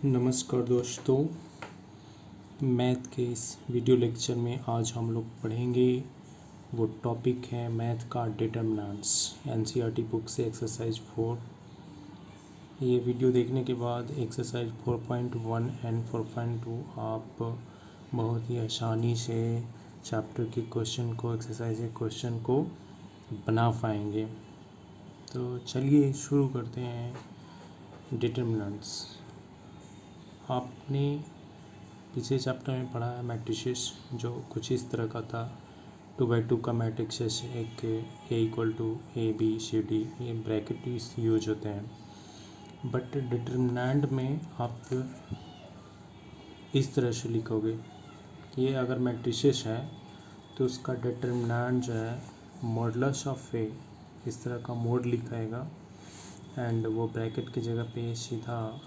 नमस्कार दोस्तों, मैथ के इस वीडियो लेक्चर में आज हम लोग पढ़ेंगे। वो टॉपिक है मैथ का डिटर्मिनेंट्स, एनसीईआरटी बुक से एक्सरसाइज 4। ये वीडियो देखने के बाद एक्सरसाइज 4.1 एंड 4.2 आप बहुत ही आसानी से चैप्टर के क्वेश्चन को, एक्सरसाइज के क्वेश्चन को बना पाएंगे। तो चलिए शुरू करते हैं। डिटर्मिनेंट्स आपने पिछले चैप्टर में पढ़ा है मैट्रिसेस, जो कुछ इस तरह का था। 2x2 का मैट्रिक्स एक A=A, B, C, D, ये ब्रैकेट यूज होते हैं। बट डिटर्मिनेंट में आप इस तरह से लिखोगे, ये अगर मैट्रिसेस है तो उसका डिटर्मिनेंट जो है मॉडुलस ऑफ A, इस तरह का मोड लिखाएगा। एंड वो ब्रैकेट की जगह पे सीधा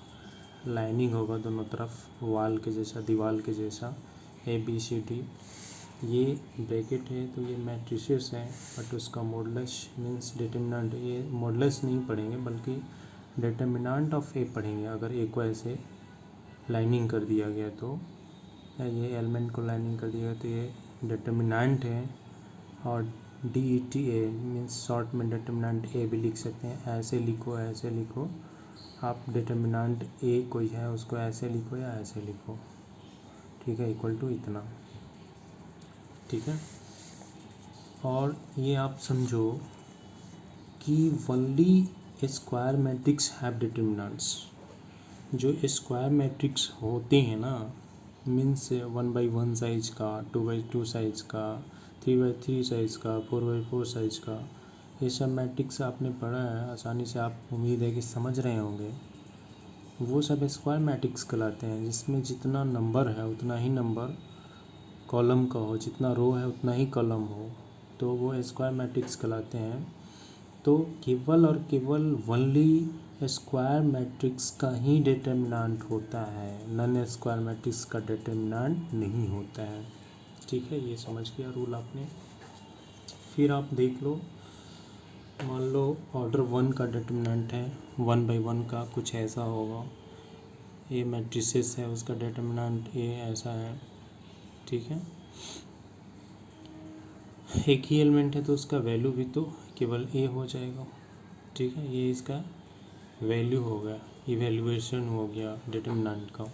लाइनिंग होगा दोनों तरफ, वाल के जैसा, दीवार के जैसा, ABCD। ये ब्रैकेट है तो ये मैट्रिसेस है, बट उसका मॉडुलस मीन्स डिटर्मिनेंट, ये मॉडुलस नहीं पढ़ेंगे बल्कि डिटर्मिनेंट ऑफ A पढ़ेंगे। अगर A को ऐसे लाइनिंग कर दिया गया तो, ये एलिमेंट को लाइनिंग कर दिया गया तो ये डिटर्मिनेंट है। और DETA मीन्स शॉर्ट में डिटर्मिनेंट A भी लिख सकते हैं। ऐसे लिखो, ऐसे लिखो, आप डिटर्मिनेंट A कोई है उसको ऐसे लिखो या ऐसे लिखो, ठीक है, इक्वल टू इतना, ठीक है। और ये आप समझो कि only square matrix have determinants. जो स्क्वायर मैट्रिक्स होते हैं ना, मीन्स 1x1 साइज का, 2x2 साइज का, 3x3 साइज का, 4x4 साइज का, ये सब मैट्रिक्स आपने पढ़ा है आसानी से, आप उम्मीद है कि समझ रहे होंगे। वो सब स्क्वायर मैट्रिक्स कहलाते हैं, जिसमें जितना नंबर है उतना ही नंबर कॉलम का हो, जितना रो है उतना ही कॉलम हो, तो वो स्क्वायर मैट्रिक्स कहलाते हैं। तो केवल और केवल ओनली स्क्वायर मैट्रिक्स का ही डिटर्मिनेंट होता है, नॉन स्क्वायर मैट्रिक्स का डिटर्मिनेंट नहीं होता है, ठीक है। ये समझ गया रूल आपने। फिर आप देख लो, मान लो ऑर्डर 1 का डिटर्मिनेंट है, 1x1 का कुछ ऐसा होगा। ये मैट्रिसेस है, उसका डिटर्मिनेंट A ऐसा है, ठीक है। एक ही एलिमेंट है तो उसका वैल्यू भी तो केवल A हो जाएगा, ठीक है। ये इसका वैल्यू हो गया, इवैल्यूएशन हो गया डिटर्मिनेंट का।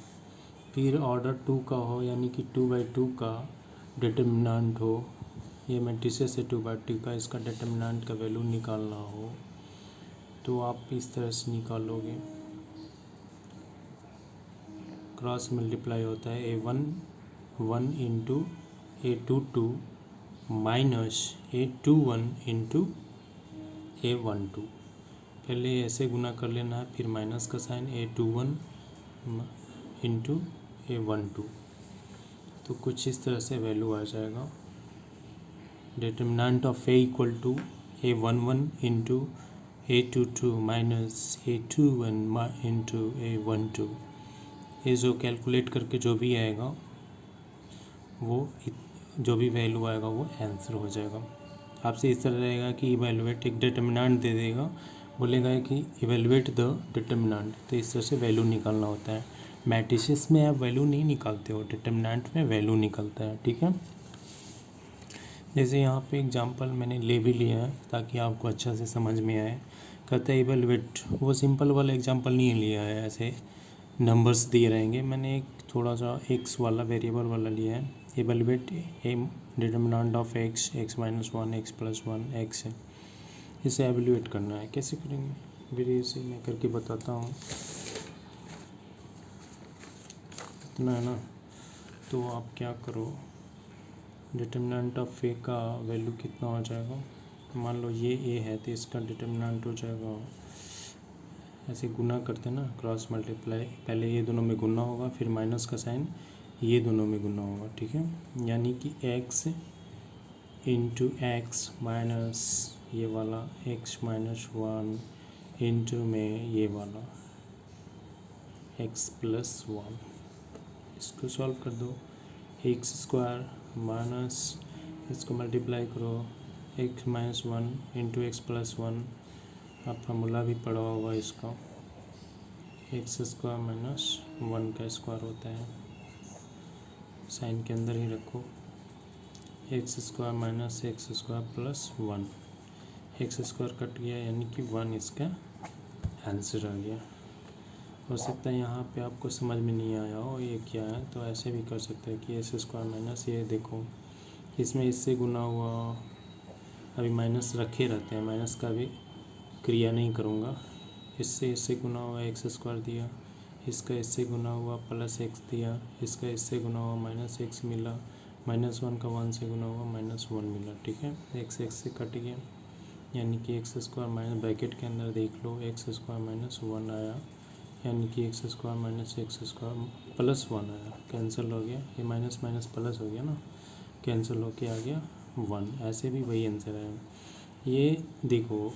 फिर ऑर्डर 2 का हो, यानी कि 2x2 का डिटर्मिनेंट हो, ये मैट्रिसेस है 2x2 का, इसका डिटर्मिनेंट का वैल्यू निकालना हो तो आप इस तरह से निकालोगे। क्रॉस मल्टीप्लाई होता है A1 1 into A22 minus A21 into A12। पहले ऐसे गुना कर लेना है, फिर माइनस का साइन, A21 इंटू A12, तो कुछ इस तरह से वैल्यू आ जाएगा। Determinant of A equal to A11 into A22 minus A21 into A12। ये जो कैलकुलेट करके जो भी आएगा, वो जो भी वैल्यू आएगा वो आंसर हो जाएगा। आपसे इस तरह रहेगा कि इवेलुएट, एक डिटर्मिनेंट दे देगा, बोलेगा कि इवेलुएट द डिटर्मिनेंट, तो इस तरह से वैल्यू निकालना होता है। मैट्रिसेस में आप वैल्यू नहीं निकालते हो, डिटर्मिनेंट में वैल्यू निकलता है, ठीक है। जैसे यहाँ पे एग्जांपल मैंने ले भी लिया है ताकि आपको अच्छा से समझ में आए। कहते हैं इवेलुएट, वो सिंपल वाला एग्जांपल नहीं लिया है, ऐसे नंबर्स दिए रहेंगे। मैंने एक थोड़ा सा एक्स वाला, वेरिएबल वाला लिया है। Evaluate A determinant of x, x-1, x+1, x है, इसे एवेल्यूएट करना है। कैसे करेंगे वीडियो से मैं करके बताता हूँ। इतना है ना, तो आप क्या करो, डिटर्मिनेंट ऑफ ए का वैल्यू कितना हो जाएगा, मान लो ये A है तो इसका डिटर्मिनेंट हो जाएगा, ऐसे गुना करते हैं ना, क्रॉस मल्टीप्लाई, पहले ये दोनों में गुना होगा, फिर माइनस का साइन, ये दोनों में गुना होगा, ठीक है। यानी कि x इंटू एक्स माइनस ये वाला x-1 इंटू में ये वाला x+1। इसको सॉल्व कर दो, x² माइनस, इसको मल्टीप्लाई करो, x-1 इंटू x+1। आप फार्मूला भी पढ़ा होगा इसका, एक्स स्क्वायर माइनस 1 का स्क्वायर होता है, साइन के अंदर ही रखो, x square minus x square plus 1, x square cut गया यानी कि 1 इसका आंसर आ गया। हो सकता है यहाँ पे आपको समझ में नहीं आया हो ये क्या है, तो ऐसे भी कर सकते हैं कि एक्स स्क्वायर माइनस, ये देखो इसमें इससे गुना हुआ, अभी माइनस रखे रहते हैं, माइनस का भी क्रिया नहीं करूँगा, इससे गुना हुआ एक्स स्क्वायर दिया, इसका इससे गुना हुआ प्लस एक्स दिया, इसका इससे गुना हुआ माइनस एक्स मिला, -1 का 1 से गुना हुआ -1 मिला। ठीक है, एक्स से कट गया यानी कि एक्स स्क्वायर माइनस, ब्रैकेट के अंदर देख लो, एक्स स्क्वायर -1 आया यानी कि x square minus x square plus 1 आया, कैंसिल हो गया, ये माइनस माइनस प्लस हो गया ना, कैंसिल होके आ गया 1, ऐसे भी वही आंसर है। ये देखो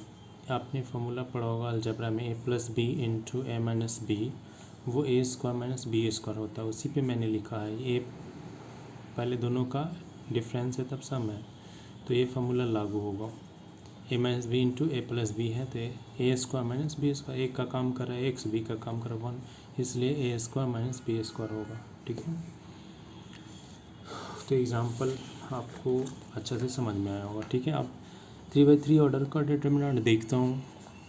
आपने फॉर्मूला पढ़ा होगा अलजेब्रा में, a + b into a minus b, वो a square minus b square होता है, उसी पे मैंने लिखा है, ये पहले दोनों का डिफरेंस है तब सम है, तो ये फार्मूला लागू होगा, a minus B into a + b है तो a square minus b square, एक का काम कर रहा है एक्स, बी का काम कर रहा है 1, इसलिए a square minus b square होगा। ठीक है, तो एग्जाम्पल आपको अच्छे से समझ में आया होगा। ठीक है, अब 3/3 ऑर्डर का डिटर्मिनेंट देखता हूँ,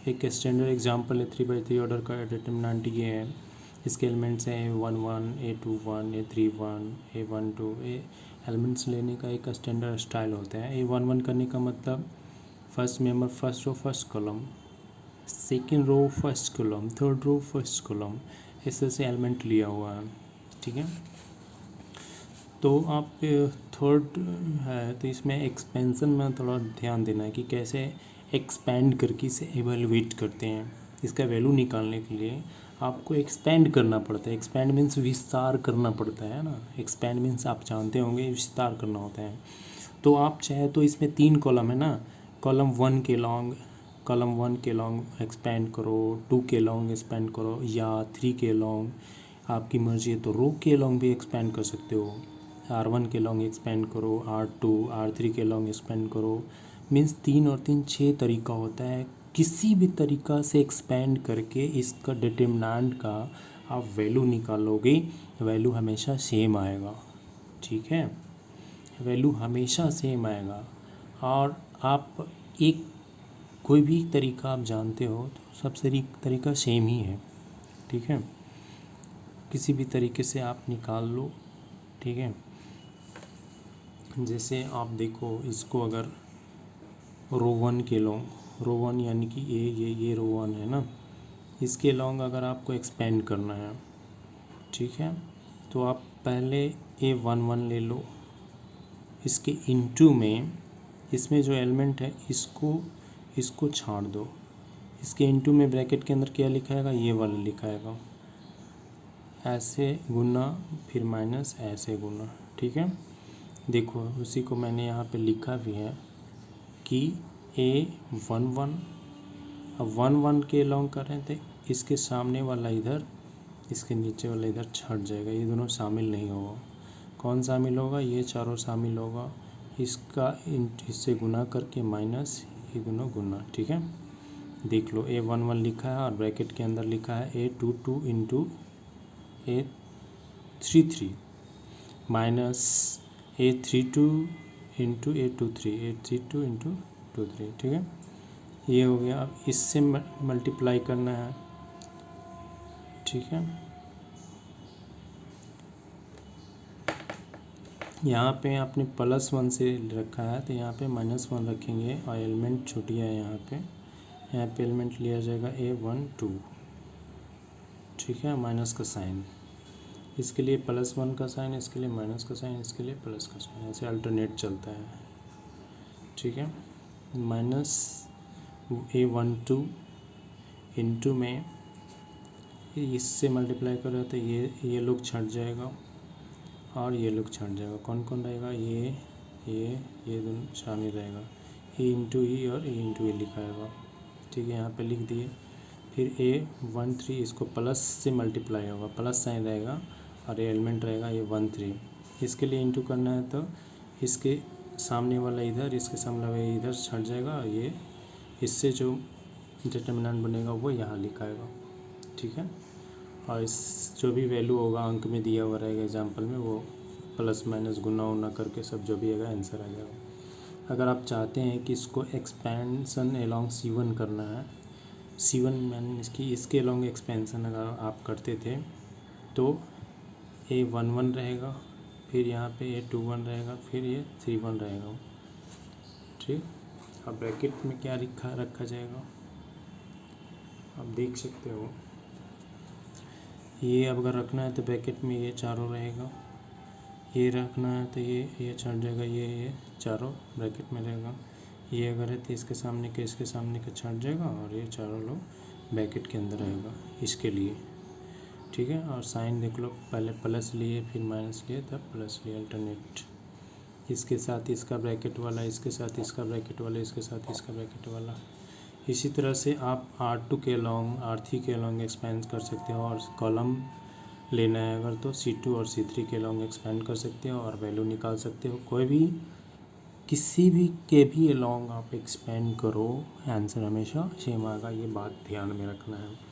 एक स्टैंडर्ड एग्जांपल है, 3/3 ऑर्डर का डिटर्मिनेंट ये है, इसके एलिमेंट्स हैं A11, A21, A31, A12, elements लेने का एक स्टैंडर्ड स्टाइल होता है। A11 करने का मतलब first member first row first column, second row first column, third row first column, ऐसे एलिमेंट लिया हुआ है। ठीक है, तो आप थर्ड है तो इसमें एक्सपेंशन में थोड़ा ध्यान देना है कि कैसे एक्सपेंड करके इसे एवेलुएट करते हैं। इसका वैल्यू निकालने के लिए आपको एक्सपेंड करना पड़ता है, एक्सपेंड मीन्स विस्तार करना पड़ता है ना, एक्सपेंड मीन्स आप जानते होंगे विस्तार करना होता है। तो आप चाहे तो इसमें 3 कॉलम है ना, कॉलम 1 के लॉन्ग एक्सपेंड करो, 2 के लॉन्ग एक्सपेंड करो, या 3 के लॉन्ग, आपकी मर्जी है तो रो के लॉन्ग भी एक्सपेंड कर सकते हो, R1 के लॉन्ग एक्सपेंड करो, R2 R3 के लॉन्ग एक्सपेंड करो, मीन्स 3 और 3 6 तरीका होता है, किसी भी तरीका से एक्सपेंड करके इसका डिटर्मिनेंट का आप वैल्यू निकालोगे, वैल्यू हमेशा सेम आएगा। ठीक है, वैल्यू हमेशा सेम आएगा, और आप एक कोई भी तरीका आप जानते हो तो सब तरीका सेम ही है। ठीक है, किसी भी तरीके से आप निकाल लो। ठीक है, जैसे आप देखो इसको, अगर रो 1 के लॉन्ग, रो 1 यानी कि ये रो 1 है ना, इसके लॉन्ग अगर आपको एक्सपेंड करना है, ठीक है, तो आप पहले A11 ले लो, इसके इनटू में इसमें जो एलिमेंट है इसको छाड़ दो, इसके इनटू में ब्रैकेट के अंदर क्या लिखाएगा, ये वाला लिखाएगा, ऐसे गुना फिर माइनस ऐसे गुना। ठीक है, देखो उसी को मैंने यहाँ पे लिखा भी है कि A11, अब 1 के लॉन्ग कर रहे थे, इसके सामने वाला इधर, इसके नीचे वाला इधर छट जाएगा, ये दोनों शामिल नहीं होगा। कौन शामिल होगा, ये चारों शामिल होगा, इसका इससे गुना करके माइनस, ये दोनों गुना। ठीक है, देख लो A11 लिखा है और ब्रैकेट के अंदर लिखा है A22 into A33 minus A32 into A32 into 23। ठीक है, ये हो गया, अब इससे मल्टीप्लाई करना है। ठीक है, यहाँ पे आपने +1 से रखा है तो यहाँ पे -1 रखेंगे, और एलिमेंट छुट्टी है यहाँ पे एलिमेंट लिया जाएगा A12। ठीक है, माइनस का साइन, इसके लिए +1 का साइन, इसके लिए माइनस का साइन, इसके लिए प्लस का साइन, ऐसे अल्टरनेट चलता है। ठीक है, माइनस A12 इंटू में इससे मल्टीप्लाई करो तो ये लोग छट जाएगा और ये लोग छट जाएगा, कौन कौन रहेगा, ये दोनों शामिल रहेगा, E इंटू ई और E इंटू ए लिखाएगा। ठीक है, यहाँ पे लिख दिए, फिर A13 इसको प्लस से मल्टीप्लाई होगा, प्लस साइन रहेगा और ये एलिमेंट रहेगा A13, इसके लिए इंटू करना है तो इसके सामने वाला इधर, इसके सामने वाला इधर छट जाएगा, और ये इससे जो डिटर्मिनेंट बनेगा वो यहाँ लिखाएगा। ठीक है, और इस जो भी वैल्यू होगा अंक में दिया हुआ रहेगा एग्जाम्पल में, वो प्लस माइनस गुना उना करके सब जो भी आएगा आंसर आ जाएगा। अगर आप चाहते हैं कि इसको एक्सपेंसन अलोंग C1 करना है, C1 मैंने इसके अलोंग एक्सपेंसन अगर आप करते थे तो A11 रहेगा, फिर यहाँ पे A21 रहेगा, फिर ये 31 रहेगा। ठीक, अब ब्रैकेट में क्या रखा जाएगा आप देख सकते हो। ये अब अगर रखना है तो ब्रैकेट में ये चारों रहेगा, ये रखना है तो ये छट जाएगा, ये चारों ब्रैकेट में रहेगा। ये अगर है तो इसके सामने का छट जाएगा और ये चारों लोग ब्रैकेट के अंदर रहेगा इसके लिए। ठीक है, और साइन देख लो, पहले प्लस लिए फिर माइनस लिए तब प्लस लिए, अल्टरनेट। इसके साथ इसका ब्रैकेट वाला, इसके साथ इसका ब्रैकेट वाला, इसके साथ इसका ब्रैकेट वाला। इसी तरह से आप R2 के अलोंग R3 के अलोंग एक्सपेंड कर सकते हो, और कॉलम लेना है अगर तो C2 और C3 के अलोंग एक्सपेंड कर सकते हो और वैल्यू निकाल सकते हो। कोई भी किसी भी के भी अलोंग आप एक्सपेंड करो, आंसर हमेशा सेम आएगा, ये बात ध्यान में रखना है।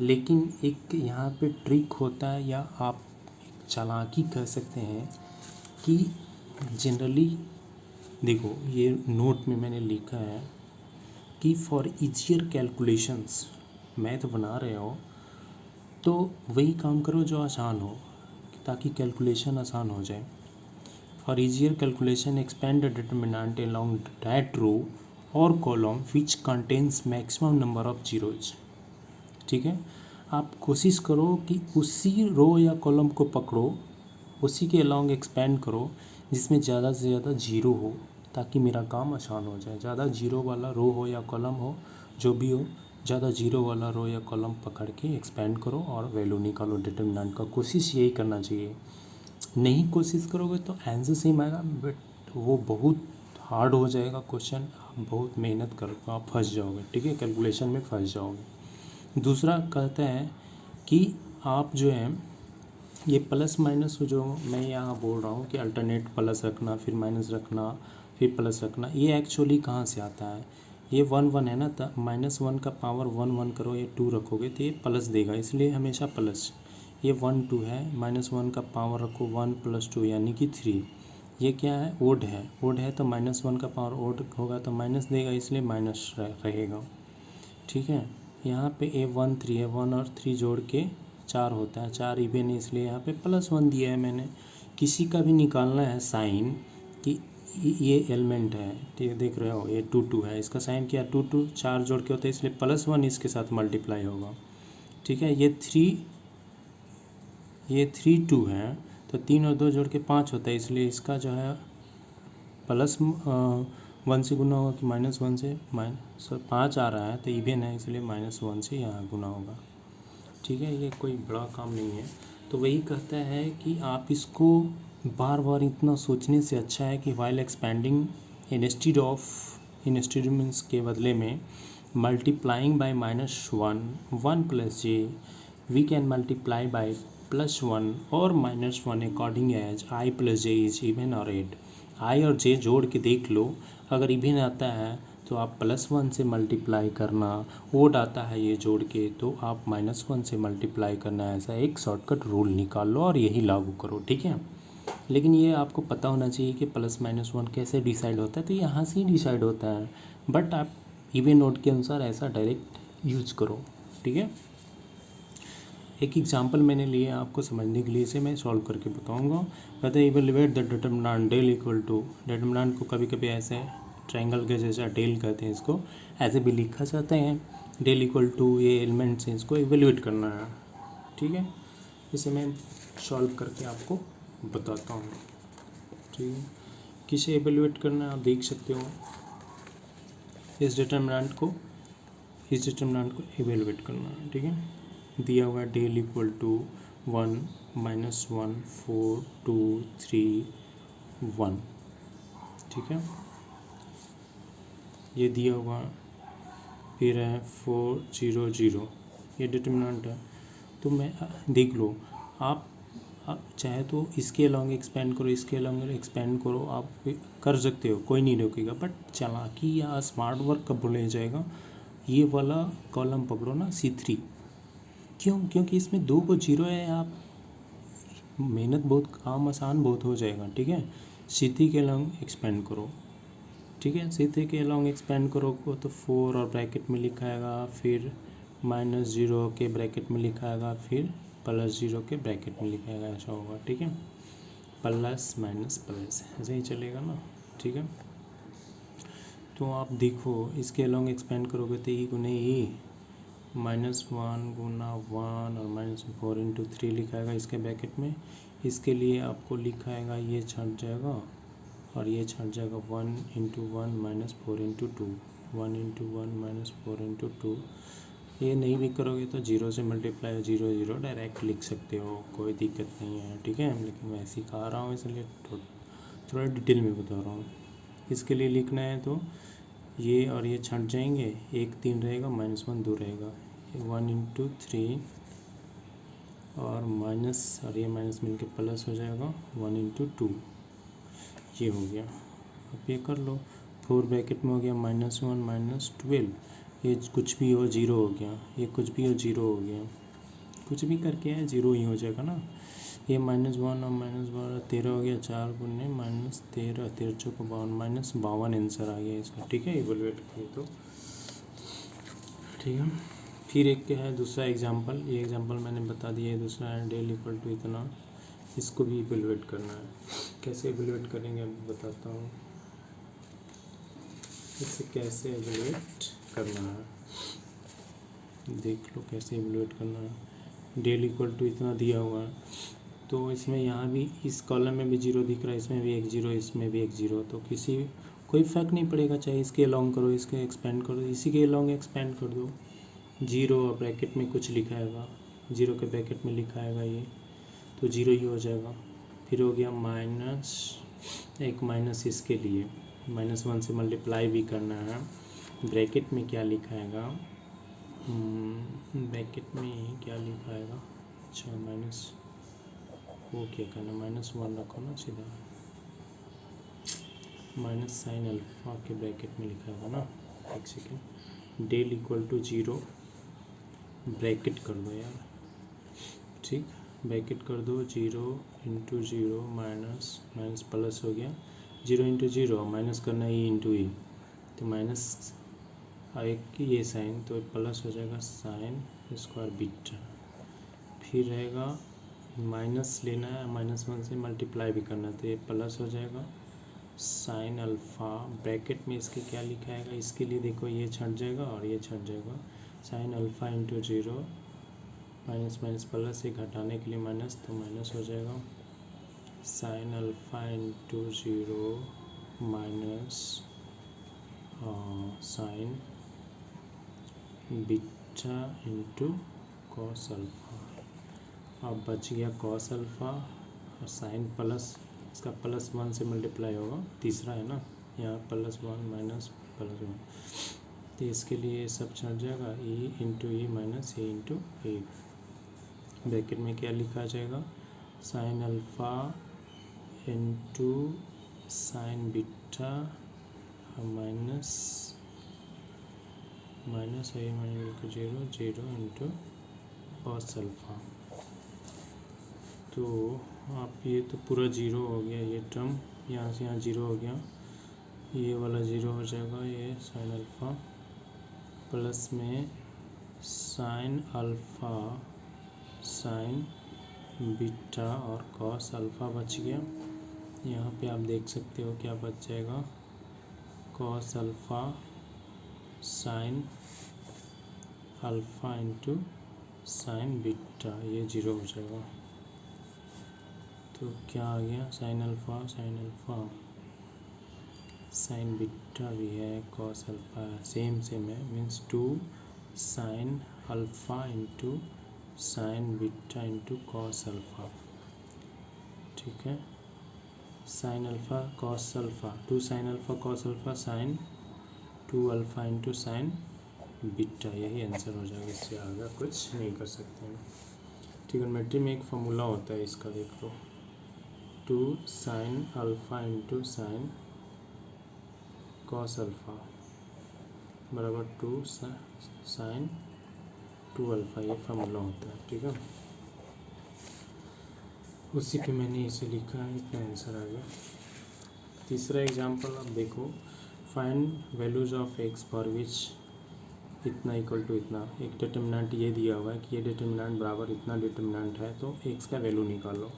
लेकिन एक यहाँ पे ट्रिक होता है, या आप चालाकी कह सकते हैं कि जनरली देखो, ये नोट में मैंने लिखा है कि फॉर ईजियर कैलकुलेशंस मैथ बना रहे हो तो वही काम करो जो आसान हो, ताकि कैलकुलेशन आसान हो जाए। For easier calculation expand the determinant along that row और column which contains maximum number of zeros. ठीक है, आप कोशिश करो कि उसी रो या कॉलम को पकड़ो, उसी के अलोंग एक्सपेंड करो जिसमें ज़्यादा से ज़्यादा जीरो हो, ताकि मेरा काम आसान हो जाए। ज़्यादा जीरो वाला रो हो या कॉलम हो, जो भी हो, ज़्यादा जीरो वाला रो या कॉलम पकड़ के एक्सपेंड करो और वैल्यू निकालो डिटरमिनेंट का। कोशिश यही करना चाहिए। नहीं कोशिश करोगे तो आंसर सेम आएगा, बट वो बहुत हार्ड हो जाएगा क्वेश्चन, आप बहुत मेहनत करोगे, आप फंस जाओगे। ठीक है, कैलकुलेशन में फंस जाओगे। दूसरा कहता है कि आप जो है ये प्लस माइनस जो मैं यहाँ बोल रहा हूँ कि अल्टरनेट प्लस रखना फिर माइनस रखना फिर प्लस रखना, ये एक्चुअली कहाँ से आता है? ये 1 1 है ना, तो -1 का पावर 1 1 करो, ये 2 रखोगे तो ये प्लस देगा, इसलिए हमेशा प्लस। ये 1 2 है, -1 का पावर रखो 1 + 2 यानी कि 3। ये क्या है? ओड है, ओड है तो -1 का पावर ओड होगा तो माइनस देगा, इसलिए माइनस रहेगा। ठीक है, यहाँ पे A1 3 है, 1 और 3 जोड़ के 4 होता है, 4 इवन है, इसलिए यहाँ पे +1 दिया है मैंने। किसी का भी निकालना है साइन कि ये एलिमेंट है, ठीक है, देख रहे हो ये 2 2 है, इसका साइन क्या 2 2, 4 जोड़ के होता है, इसलिए +1 इसके साथ मल्टीप्लाई होगा। ठीक है, ये 3 2 है तो 3 और 2 जोड़ के 5 होता है, इसलिए इसका जो है +1 से गुना होगा कि -1 से 5 आ रहा है तो इवन है, इसलिए -1 से यहाँ गुना होगा। ठीक है, ये कोई बड़ा काम नहीं है। तो वही कहता है कि आप इसको बार बार इतना सोचने से अच्छा है कि वाइल एक्सपेंडिंग इंस्टेड मीन्स के बदले में multiplying by -1 1 + j we can multiply by +1 और -1 according as i + j is even और एड। i और j जोड़ के देख लो, अगर इवन आता है तो आप +1 से मल्टीप्लाई करना, ओड आता है ये जोड़ के तो आप -1 से मल्टीप्लाई करना। ऐसा एक शॉर्टकट रूल निकाल लो और यही लागू करो। ठीक है, लेकिन ये आपको पता होना चाहिए कि +-1 कैसे डिसाइड होता है, तो यहाँ से ही डिसाइड होता है, बट आप इवन ओड के अनुसार ऐसा डायरेक्ट यूज करो। ठीक है, एक एग्जांपल मैंने लिया आपको समझने के लिए, इसे मैं सॉल्व करके बताऊंगा। कहते हैं evaluate the determinant del equal to, determinant को कभी कभी ऐसे ट्रायंगल के जैसा डेल कहते हैं, इसको ऐसे भी लिखा जाता है, डेल इक्वल टू ये एलिमेंट से इसको इवेलुएट करना है। ठीक है, इसे मैं सॉल्व करके आपको बताता हूँ। ठीक है, किसे इवेलुएट करना है आप देख सकते हो, इस डिटरमिनेंट को इवेलुएट करना है। ठीक है, दिया हुआ है डेल इक्वल टू 1 -1 4 2 3 1। ठीक है, ये दिया हुआ फिर है 4 0 0, ये डिटरमिनेंट है। तो मैं देख लो, आप चाहे तो इसके अलोंग एक्सपेंड करो, इसके अलोंग एक्सपेंड करो, आप कर सकते हो, कोई नहीं रोकेगा, बट चालाकी या स्मार्ट वर्क कब बोला जाएगा, ये वाला कॉलम पकड़ो ना C3, क्यों? क्योंकि इसमें 2 को 0 है। आप मेहनत बहुत, काम आसान बहुत हो जाएगा। ठीक है, सीधी के अलॉन्ग एक्सपेंड करो। ठीक है, सीधे के अलॉन्ग एक्सपेंड करोगे तो 4 और ब्रैकेट में लिखा आएगा, फिर -0 के ब्रैकेट में लिखा आएगा, फिर +0 के ब्रैकेट में लिखा आएगा। ऐसा होगा। ठीक है, प्लस माइनस प्लस ऐसे ही चलेगा ना। ठीक है, तो आप देखो इसके अलॉन्ग एक्सपेंड करोगे तो ई गुने ई -1 गुना 1 और -4 × 3 लिखाएगा इसके ब्रैकेट में। इसके लिए आपको लिखाएगा, ये छट जाएगा और ये छट जाएगा 1 × 1 -4 × 2, 1 × 1 -4 × 2। ये नहीं भी करोगे तो 0 से मल्टीप्लाई 0 0 डायरेक्ट लिख सकते हो, कोई दिक्कत नहीं है। ठीक है, लेकिन मैं सिखा रहा हूँ इसलिए थोड़ा डिटेल में बता रहा हूँ। इसके लिए लिखना है तो ये और ये छट जाएंगे, 1 3 रहेगा, -1 2 रहेगा, 1 × 3 और माइनस और ये माइनस मिलके प्लस हो जाएगा 1 × 2। ये हो गया। अब ये कर लो, 4 ब्रैकेट में हो गया -1 -12। ये कुछ भी हो 0 हो गया, ये कुछ भी हो 0 हो गया, कुछ भी करके है 0 ही हो जाएगा ना। ये -1 और -12 13 हो गया, 4 गुने -13 13 चौको 52 -52 आंसर आ गया इसका। ठीक है, इवैल्यूएट किए तो ठीक है। फिर एक क्या है दूसरा एग्जांपल, ये एग्जांपल मैंने बता दिया है। दूसरा है डेल इक्वल टू इतना, इसको भी इवैल्यूएट करना है। कैसे इवैल्यूएट करेंगे अब बताता हूँ, इसे कैसे इवैल्यूएट करना है, देख लो कैसे इवैल्यूएट करना है। डेल इक्वल टू इतना दिया हुआ है, तो इसमें यहाँ भी इस कॉलम में भी 0 दिख रहा है, इसमें भी एक 0, इसमें भी एक 0, तो कोई फ़र्क नहीं पड़ेगा, चाहे इसके अलॉन्ग करो, इसके एक्सपेंड करो, इसी के अलॉन्ग एक्सपेंड कर दो। 0 और ब्रैकेट में कुछ लिखा आएगा, 0 के ब्रैकेट में लिखा आएगा ये, तो 0 ही हो जाएगा। फिर हो गया एक माइनस इसके लिए -1 से मल्टीप्लाई भी करना है। ब्रैकेट में क्या लिखा आएगा, ब्रैकेट में क्या लिखा आएगा, अच्छा माइनस वो क्या करना, -1 रखो ना सीधा, माइनस साइन अल्फा के ब्रैकेट में लिखा होगा ना। एक second, del equal to 0 bracket कर दो यार। ठीक, ब्रैकेट कर दो, 0 × 0 माइनस माइनस प्लस हो गया, 0 × 0 माइनस करना है ई × ई, तो माइनस एक ये साइन तो प्लस हो जाएगा साइन स्क्वायर बीटा। फिर रहेगा माइनस लेना है, -1 से मल्टीप्लाई भी करना है, तो ये प्लस हो जाएगा साइन अल्फ़ा। ब्रैकेट में इसके क्या लिखा आएगा, इसके लिए देखो ये छट जाएगा और ये छट जाएगा, sine alpha × 0 minus minus plus, एक हटाने के लिए माइनस, तो माइनस हो जाएगा sine alpha × 0 minus sign beta × cos alpha. अब बच गया कॉस अल्फ़ा और साइन प्लस, इसका +1 से मल्टीप्लाई होगा, तीसरा है ना यहाँ, +1 माइनस +1, तो इसके लिए सब छट जाएगा, ई × ई माइनस ए × ए। ब्रैकेट में क्या लिखा जाएगा, sine alpha × sine beta minus A minus 0 × cos alpha. तो आप ये तो पूरा 0 हो गया, ये टर्म यहाँ से यहाँ 0 हो गया, ये वाला 0 हो जाएगा, ये साइन अल्फ़ा प्लस में साइन अल्फ़ा साइन बीटा और कॉस अल्फ़ा बच गया। यहाँ पे आप देख सकते हो क्या बच जाएगा, cos alpha sine alpha × sine beta, ये 0 हो जाएगा। तो क्या आ गया, साइन अल्फ़ा साइन बीटा भी है, कॉस अल्फ़ा सेम है, means 2 sign alpha × sine beta × cos alpha. ठीक है, sine alpha cos alpha, 2 sine alpha cos alpha sine 2 alpha × sine beta, यही आंसर हो जाएगा, इससे आगे कुछ नहीं कर सकते हैं। ट्रिग्नोमेट्री में एक फार्मूला होता है इसका, देख लो, 2 sign alpha × sine cos alpha बराबर 2 साइन टू अल्फ़ा, ये फॉर्मूला होता है, ठीक है। उसी पे मैंने इसे लिखा है, इतना आंसर आ गया। तीसरा एग्जांपल आप देखो, find values of x for which इतना इक्वल टू इतना। एक डिटर्मिनेंट ये दिया हुआ है कि ये डिटर्मिनेंट बराबर इतना डिटर्मिनेंट है, तो एक्स का वैल्यू निकालो।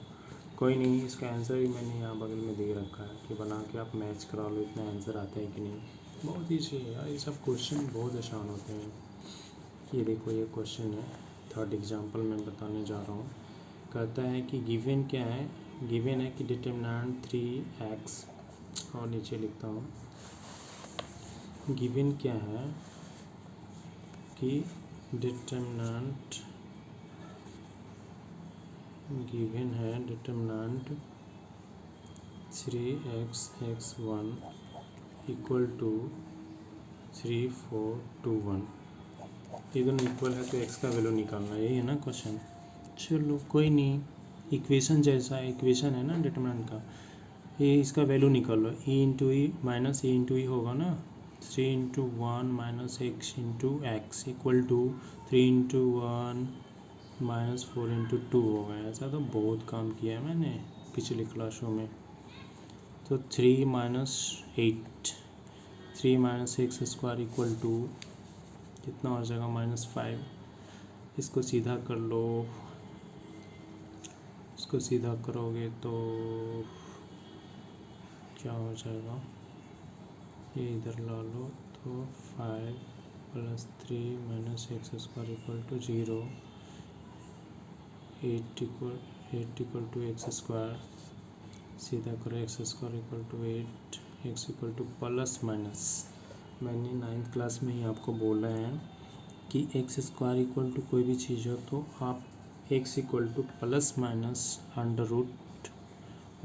कोई नहीं, इसका आंसर भी मैंने यहाँ बगल में दे रखा है कि बना के आप मैच करा लो, इतना आंसर आता है कि नहीं। बहुत ईजी है यार, ये सब क्वेश्चन बहुत आसान होते हैं। ये देखो, ये क्वेश्चन है, थर्ड एग्जांपल मैं बताने जा रहा हूँ। कहता है कि गिवन क्या है, गिवन है कि डिटर्मिनेंट 3x, और नीचे लिखता हूँ, गिवन क्या है कि डिटर्मिनेंट, गिवन है determinant 3x x1 equal to 3 4 2 1। ये दोनों इक्वल है तो x का वैल्यू निकालना, यही है ना क्वेश्चन। चलो कोई नहीं, इक्वेशन जैसा इक्वेशन है ना डिटर्मिनेंट का, ये इसका वैल्यू निकालो। E into e minus e into e होगा ना, 3 into 1 minus x into x equal to 3 into 1 minus 4 into 2 होगा। ऐसा तो बहुत काम किया है मैंने पिछली क्लासों में। तो 3 minus 8, 3 minus x square equal to कितना हो जाएगा, -5। इसको सीधा कर लो, इसको सीधा करोगे तो क्या हो जाएगा, ये इधर ला लो, तो 5 + 3 minus x square equal to 0, 8 equal to x square, सीधा करो, x square equal to 8, x equal to plus minus. मैंने 9th क्लास में ही आपको बोला है कि एक्स स्क्वायर इक्वल टू कोई भी चीज़ हो तो आप x equal to plus minus under root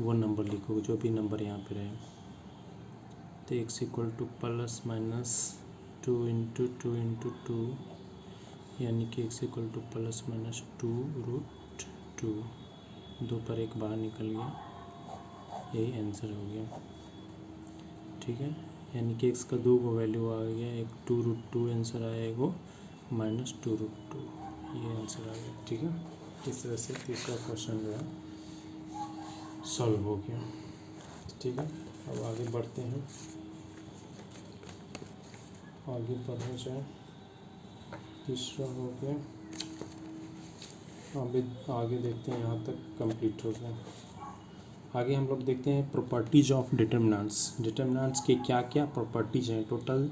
वो नंबर लिखोगे, जो भी नंबर यहाँ पे रहे। तो x equal to plus minus 2 into 2 into 2, यानी कि x equal to plus minus 2√2। 2 पर 1 बाहर निकल गया, यही आंसर हो गया, ठीक है। यानी कि एक्स का 2 को वैल्यू आ गया, एक 2√2 आंसर आया, एक वो -2√2, ये आंसर आ गया, ठीक है। इस तरह से तीसरा क्वेश्चन जो है सॉल्व हो गया, ठीक है। अब आगे बढ़ते हैं, आगे बढ़ना जाए, तीसरा हो गया, अभी आगे देखते हैं, यहाँ तक कंप्लीट हो गया। आगे हम लोग देखते हैं प्रॉपर्टीज ऑफ डिटर्मिनेंट्स। डिटर्मिनेंट्स के क्या क्या प्रॉपर्टीज हैं। टोटल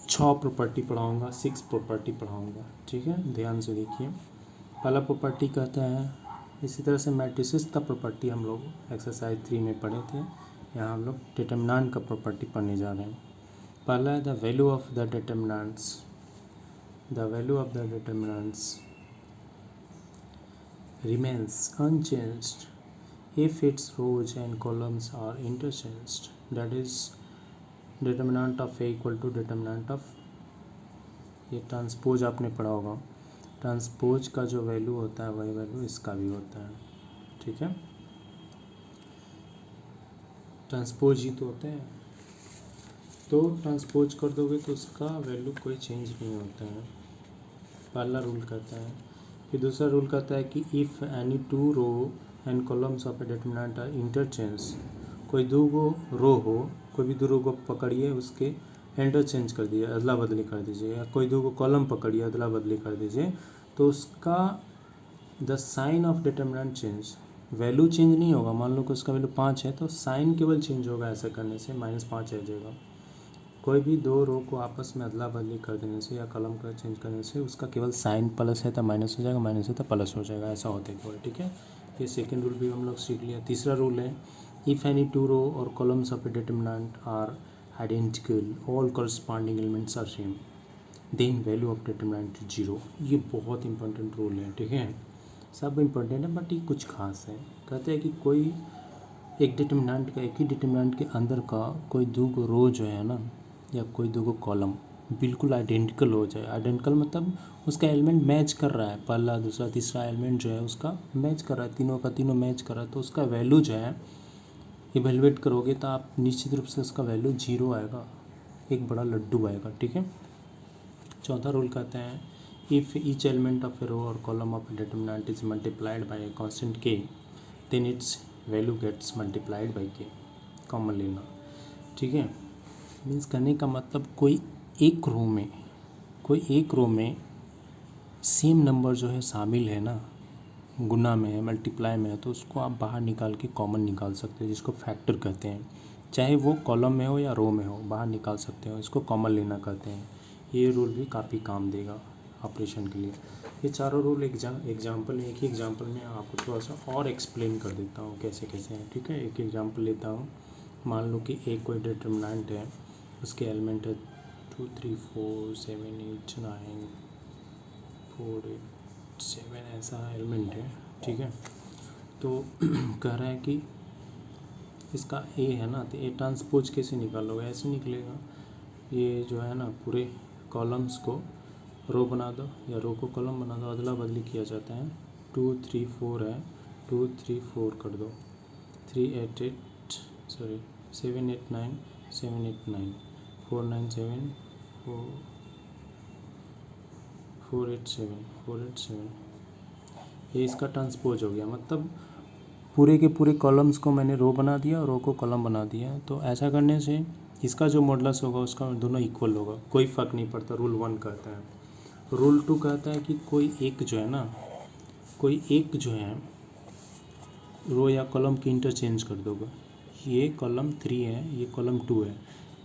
6 प्रॉपर्टी पढ़ाऊँगा, 6 प्रॉपर्टी पढ़ाऊँगा, ठीक है। ध्यान से देखिए। पहला प्रॉपर्टी कहता है, इसी तरह से मैट्रिसेस का प्रॉपर्टी हम लोग एक्सरसाइज 3 में पढ़े थे, यहाँ हम लोग डिटर्मिनेंट का प्रॉपर्टी पढ़ने जा रहे हैं। पहला है the value of the determinants. The value of the determinants remains unchanged if its rows and columns are interchanged, that is determinant of A equal to determinant of, ये ट्रांसपोज आपने पढ़ा होगा, ट्रांसपोज का जो वैल्यू होता है वही value इसका भी होता है, ठीक है। ट्रांसपोज ही तो होते हैं, तो ट्रांसपोज कर दोगे तो उसका वैल्यू कोई चेंज नहीं होता है, पहला रूल कहता है। फिर दूसरा रूल कहता है कि if any 2 row and columns of a determinant are interchange, कोई 2 रो हो, कोई भी 2 रो को पकड़िए, उसके इंटरचेंज कर दीजिए, अदला बदली कर दीजिए, या कोई 2 कॉलम पकड़िए, अदला बदली कर दीजिए, तो उसका the sign of determinant change, value change नहीं होगा। मान लो कि उसका वैल्यू 5 है तो साइन केवल चेंज होगा, ऐसा करने से -5 आ जाएगा। कोई भी 2 रो को आपस में अदला बदली कर देने से या कलम का चेंज करने से उसका केवल साइन प्लस है तो माइनस हो जाएगा, माइनस है तो प्लस हो जाएगा, ऐसा होता है केवल, ठीक है। ये सेकंड रूल भी हम लोग सीख लिया। तीसरा रूल है, इफ़ एनी 2 रो और columns of a determinant are identical, all corresponding elements are same, then value of determinant 0। ये बहुत इंपॉर्टेंट रूल है, ठीक है। सब इंपॉर्टेंट है बट ये कुछ खास है। कहते हैं कि कोई एक डिटर्मिनेंट का, एक ही डिटर्मिनेंट के अंदर का कोई 2 रो जो है ना, या कोई 2 कॉलम बिल्कुल आइडेंटिकल हो जाए। आइडेंटिकल मतलब उसका एलिमेंट मैच कर रहा है, पहला दूसरा तीसरा एलिमेंट जो है उसका मैच कर रहा है, तीनों का तीनों मैच कर रहा है, तो उसका वैल्यू जो है इवेलुएट करोगे तो आप निश्चित रूप से उसका वैल्यू 0 आएगा, एक बड़ा लड्डू आएगा, ठीक है। चौथा रूल कहते हैं, if each element of a row और column of determinant is multiplied by a constant k then its value gets multiplied by k. Common लेना, ठीक है। मीन्स करने का मतलब कोई एक रो में सेम नंबर जो है शामिल है ना, गुना में है, मल्टीप्लाई में है, तो उसको आप बाहर निकाल के कॉमन निकाल सकते हो, जिसको फैक्टर कहते हैं। चाहे वो कॉलम में हो या रो में हो, बाहर निकाल सकते हो, इसको कॉमन लेना कहते हैं। ये रूल भी काफ़ी काम देगा ऑपरेशन के लिए। ये चारों रूल एक ही एग्जांपल में आपको थोड़ा सा और एक्सप्लेन कर देता हूँ कैसे कैसे है, ठीक है। एक एग्जांपल लेता हूँ। मान लो कि एक कोई डिटर्मिनेंट है, उसके एलिमेंट है 2 3 4 7 8 9 4 8 7 ऐसा एलिमेंट है, ठीक है। तो कह रहा है कि इसका ए है ना, तो ए ट्रांसपोज कैसे निकालोगे, ऐसे निकलेगा। ये जो है ना, पूरे कॉलम्स को रो बना दो या रो को कॉलम बना दो, अदला बदली किया जाता है। 2 3 4 है, 2 3 4 कर दो, 7 8 9 7 8 9 4 9 7 4 8 7 ये इसका ट्रांसपोज हो गया। मतलब पूरे के पूरे कॉलम्स को मैंने रो बना दिया, रो को कॉलम बना दिया। तो ऐसा करने से इसका जो मॉडुलस होगा उसका दोनों इक्वल होगा, कोई फ़र्क नहीं पड़ता। रूल 1 कहता है। रूल 2 कहता है कि कोई एक जो है रो या कॉलम की इंटरचेंज कर दोगे। ये कॉलम 3 है, ये कॉलम 2 है,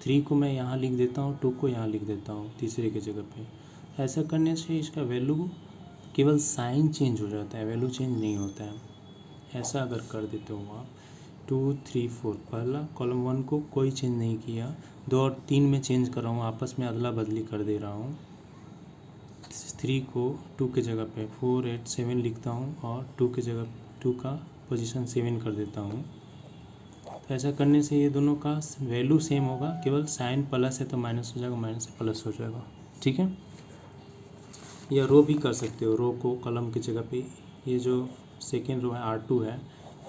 3 को मैं यहाँ लिख देता हूँ, 2 को यहाँ लिख देता हूँ तीसरे की जगह पे। ऐसा करने से इसका वैल्यू केवल साइन चेंज हो जाता है, वैल्यू चेंज नहीं होता है। ऐसा अगर कर देते हो आप 2 3 4, पहला कॉलम 1 को कोई चेंज नहीं किया, 2 और 3 में चेंज कर रहा हूँ, आपस में अदला बदली कर दे रहा हूँ। 3 को 2 के जगह पे 4 8 7 लिखता हूँ और 2 के जगह 2 का पोजीशन 7 कर देता हूँ। तो ऐसा करने से ये दोनों का वैल्यू सेम होगा, केवल साइन प्लस है तो माइनस हो जाएगा, माइनस से प्लस हो जाएगा, ठीक है। या रो भी कर सकते हो, रो को कॉलम की जगह पे, ये जो सेकेंड रो है R2 है,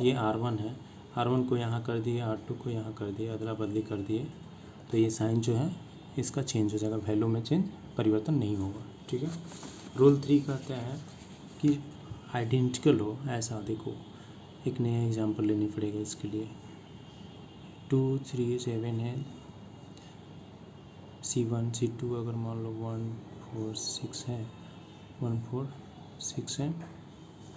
ये R1 है, R1 को यहाँ कर दिए, R2 को यहाँ कर दिए, अदला बदली कर दिए, तो ये साइन जो है इसका चेंज हो जाएगा, वैल्यू में परिवर्तन नहीं होगा, ठीक है। रूल 3 कहता है कि आइडेंटिकल हो। ऐसा देखो, एक नया एग्जांपल लेनी पड़ेगा इसके लिए। 2 3 7 है, C1 C2 अगर मान लो 1 4 6 है, 1 4 6 है,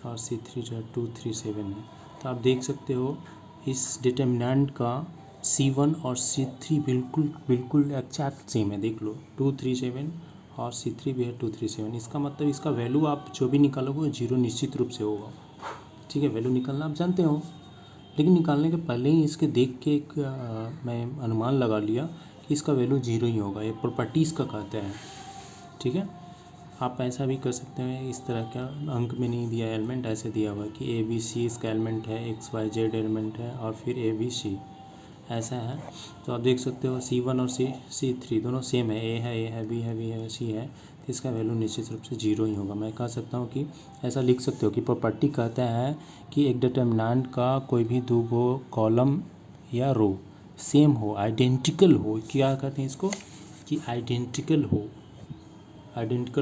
और C3 जो है 2 3 7 है। तो आप देख सकते हो इस डिटर्मिनेंट का C1 और C3 बिल्कुल एक्जैक्ट सेम है। देख लो 2 3 7 और C3 भी है 2 3 7। इसका मतलब इसका वैल्यू आप जो भी निकालोगे 0 निश्चित रूप से होगा, ठीक है। वैल्यू निकालना आप जानते हो, लेकिन निकालने के पहले ही इसके देख के एक मैं अनुमान लगा लिया कि इसका वैल्यू 0 ही होगा। ये प्रॉपर्टीज़ का कहते हैं, ठीक है। आप ऐसा भी कर सकते हैं, इस तरह का अंक में नहीं दिया एलिमेंट, ऐसे दिया हुआ है कि ABC इसका एलिमेंट है, XYZ एलिमेंट है और फिर ABC ऐसा है। तो आप देख सकते हो C1 और C3 दोनों सेम है, A है B है C है, तो इसका वैल्यू निश्चित रूप से 0 ही होगा। मैं कह सकता हूँ कि ऐसा लिख सकते हो कि प्रॉपर्टी कहता है कि एक डिटर्मिनेंट का कोई भी दो कॉलम या रो सेम हो, आइडेंटिकल हो। क्या कहते हैं इसको, कि आइडेंटिकल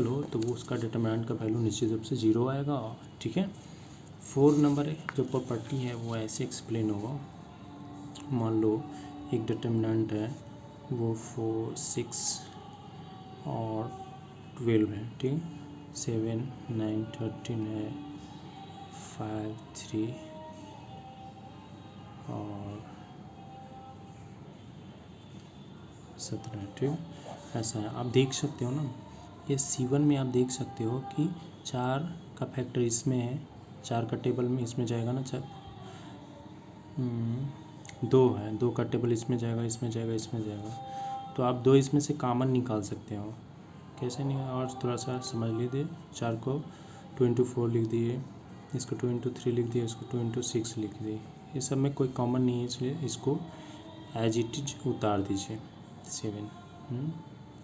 हो तो वो उसका डिटर्मिनेंट का वैल्यू निश्चित रूप से 0 आएगा, ठीक है। 4 नंबर जो प्रॉपर्टी है वो ऐसे एक्सप्लेन होगा। मान लो एक डिटर्मिनेंट है, वो 4 6 और 12 है, ठीक। 7 9 13 है, 5 3 और 17 है, ठीक। ऐसा है, आप देख सकते हो ना, ये C1 में आप देख सकते हो कि 4 का फैक्टर इसमें है, 4 का टेबल में इसमें जाएगा ना, 2 है, 2 का टेबल इसमें जाएगा, इसमें जाएगा। तो आप 2 इसमें से कॉमन निकाल सकते हो। कैसे नहीं, और थोड़ा सा समझ लीजिए। 4 को 2 into 4 लिख दिए, इसको 2 into 3 लिख दिए, इसको 2 into 6 लिख दिए। ये सब में कोई कॉमन नहीं है, इसलिए इसको एज इट इज उतार दीजिए। 7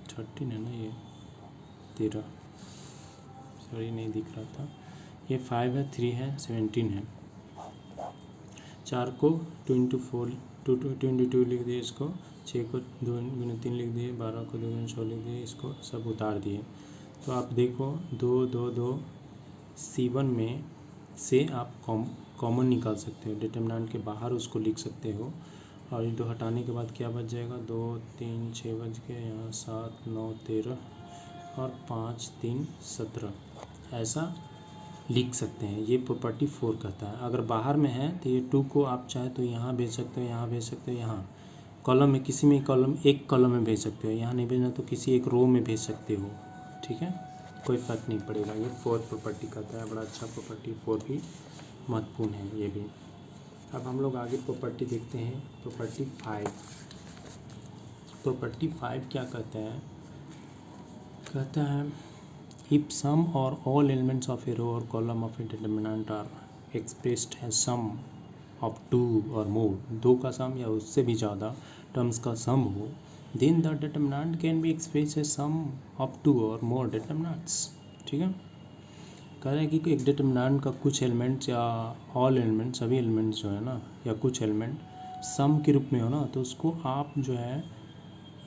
13 है ना, ये 13, सॉरी नहीं दिख रहा था, ये 5 है, 3 है, 17 है। 4 को 2 into 4 22 लिख दिए, इसको 6 को 2 गुना 3 लिख दिए, 12 को 2 गुना 6 लिख दिए, इसको सब उतार दिए। तो आप देखो 2 2 2 C1 में से आप कॉमन निकाल सकते हो, डिटरमिनेंट के बाहर उसको लिख सकते हो। और ये 2 हटाने के बाद क्या बच जाएगा, 2 3 6 बच गए, यहाँ 7 9 13 और 5 3 17 ऐसा लिख सकते हैं। ये प्रॉपर्टी 4 कहता है। अगर बाहर में है तो ये 2 को आप चाहे तो यहाँ भेज सकते हो, यहाँ भेज सकते हो, यहाँ कॉलम में किसी में एक कॉलम में भेज सकते हो, यहाँ नहीं भेजना तो किसी एक रो में भेज सकते हो, ठीक है, कोई फ़र्क नहीं पड़ेगा। ये 4 प्रॉपर्टी कहता है, बड़ा अच्छा प्रॉपर्टी 4 भी महत्वपूर्ण है ये भी। अब हम लोग आगे प्रॉपर्टी देखते हैं, प्रॉपर्टी 5। प्रॉपर्टी 5 क्या कहता है, कहता है इफ सम और all elements of a row और column of a determinant are expressed as sum of 2 और मोर, 2 का सम या उससे भी ज़्यादा टर्म्स का सम हो, then the determinant can be expressed as sum of 2 और मोर डिटरमिनेंट्स। ठीक है, कह रहे हैं कि एक डिटरमिनेंट का कुछ एलिमेंट्स या ऑल एलिमेंट, सभी एलिमेंट्स जो है ना, या कुछ एलिमेंट सम के रूप में हो ना, तो उसको आप जो है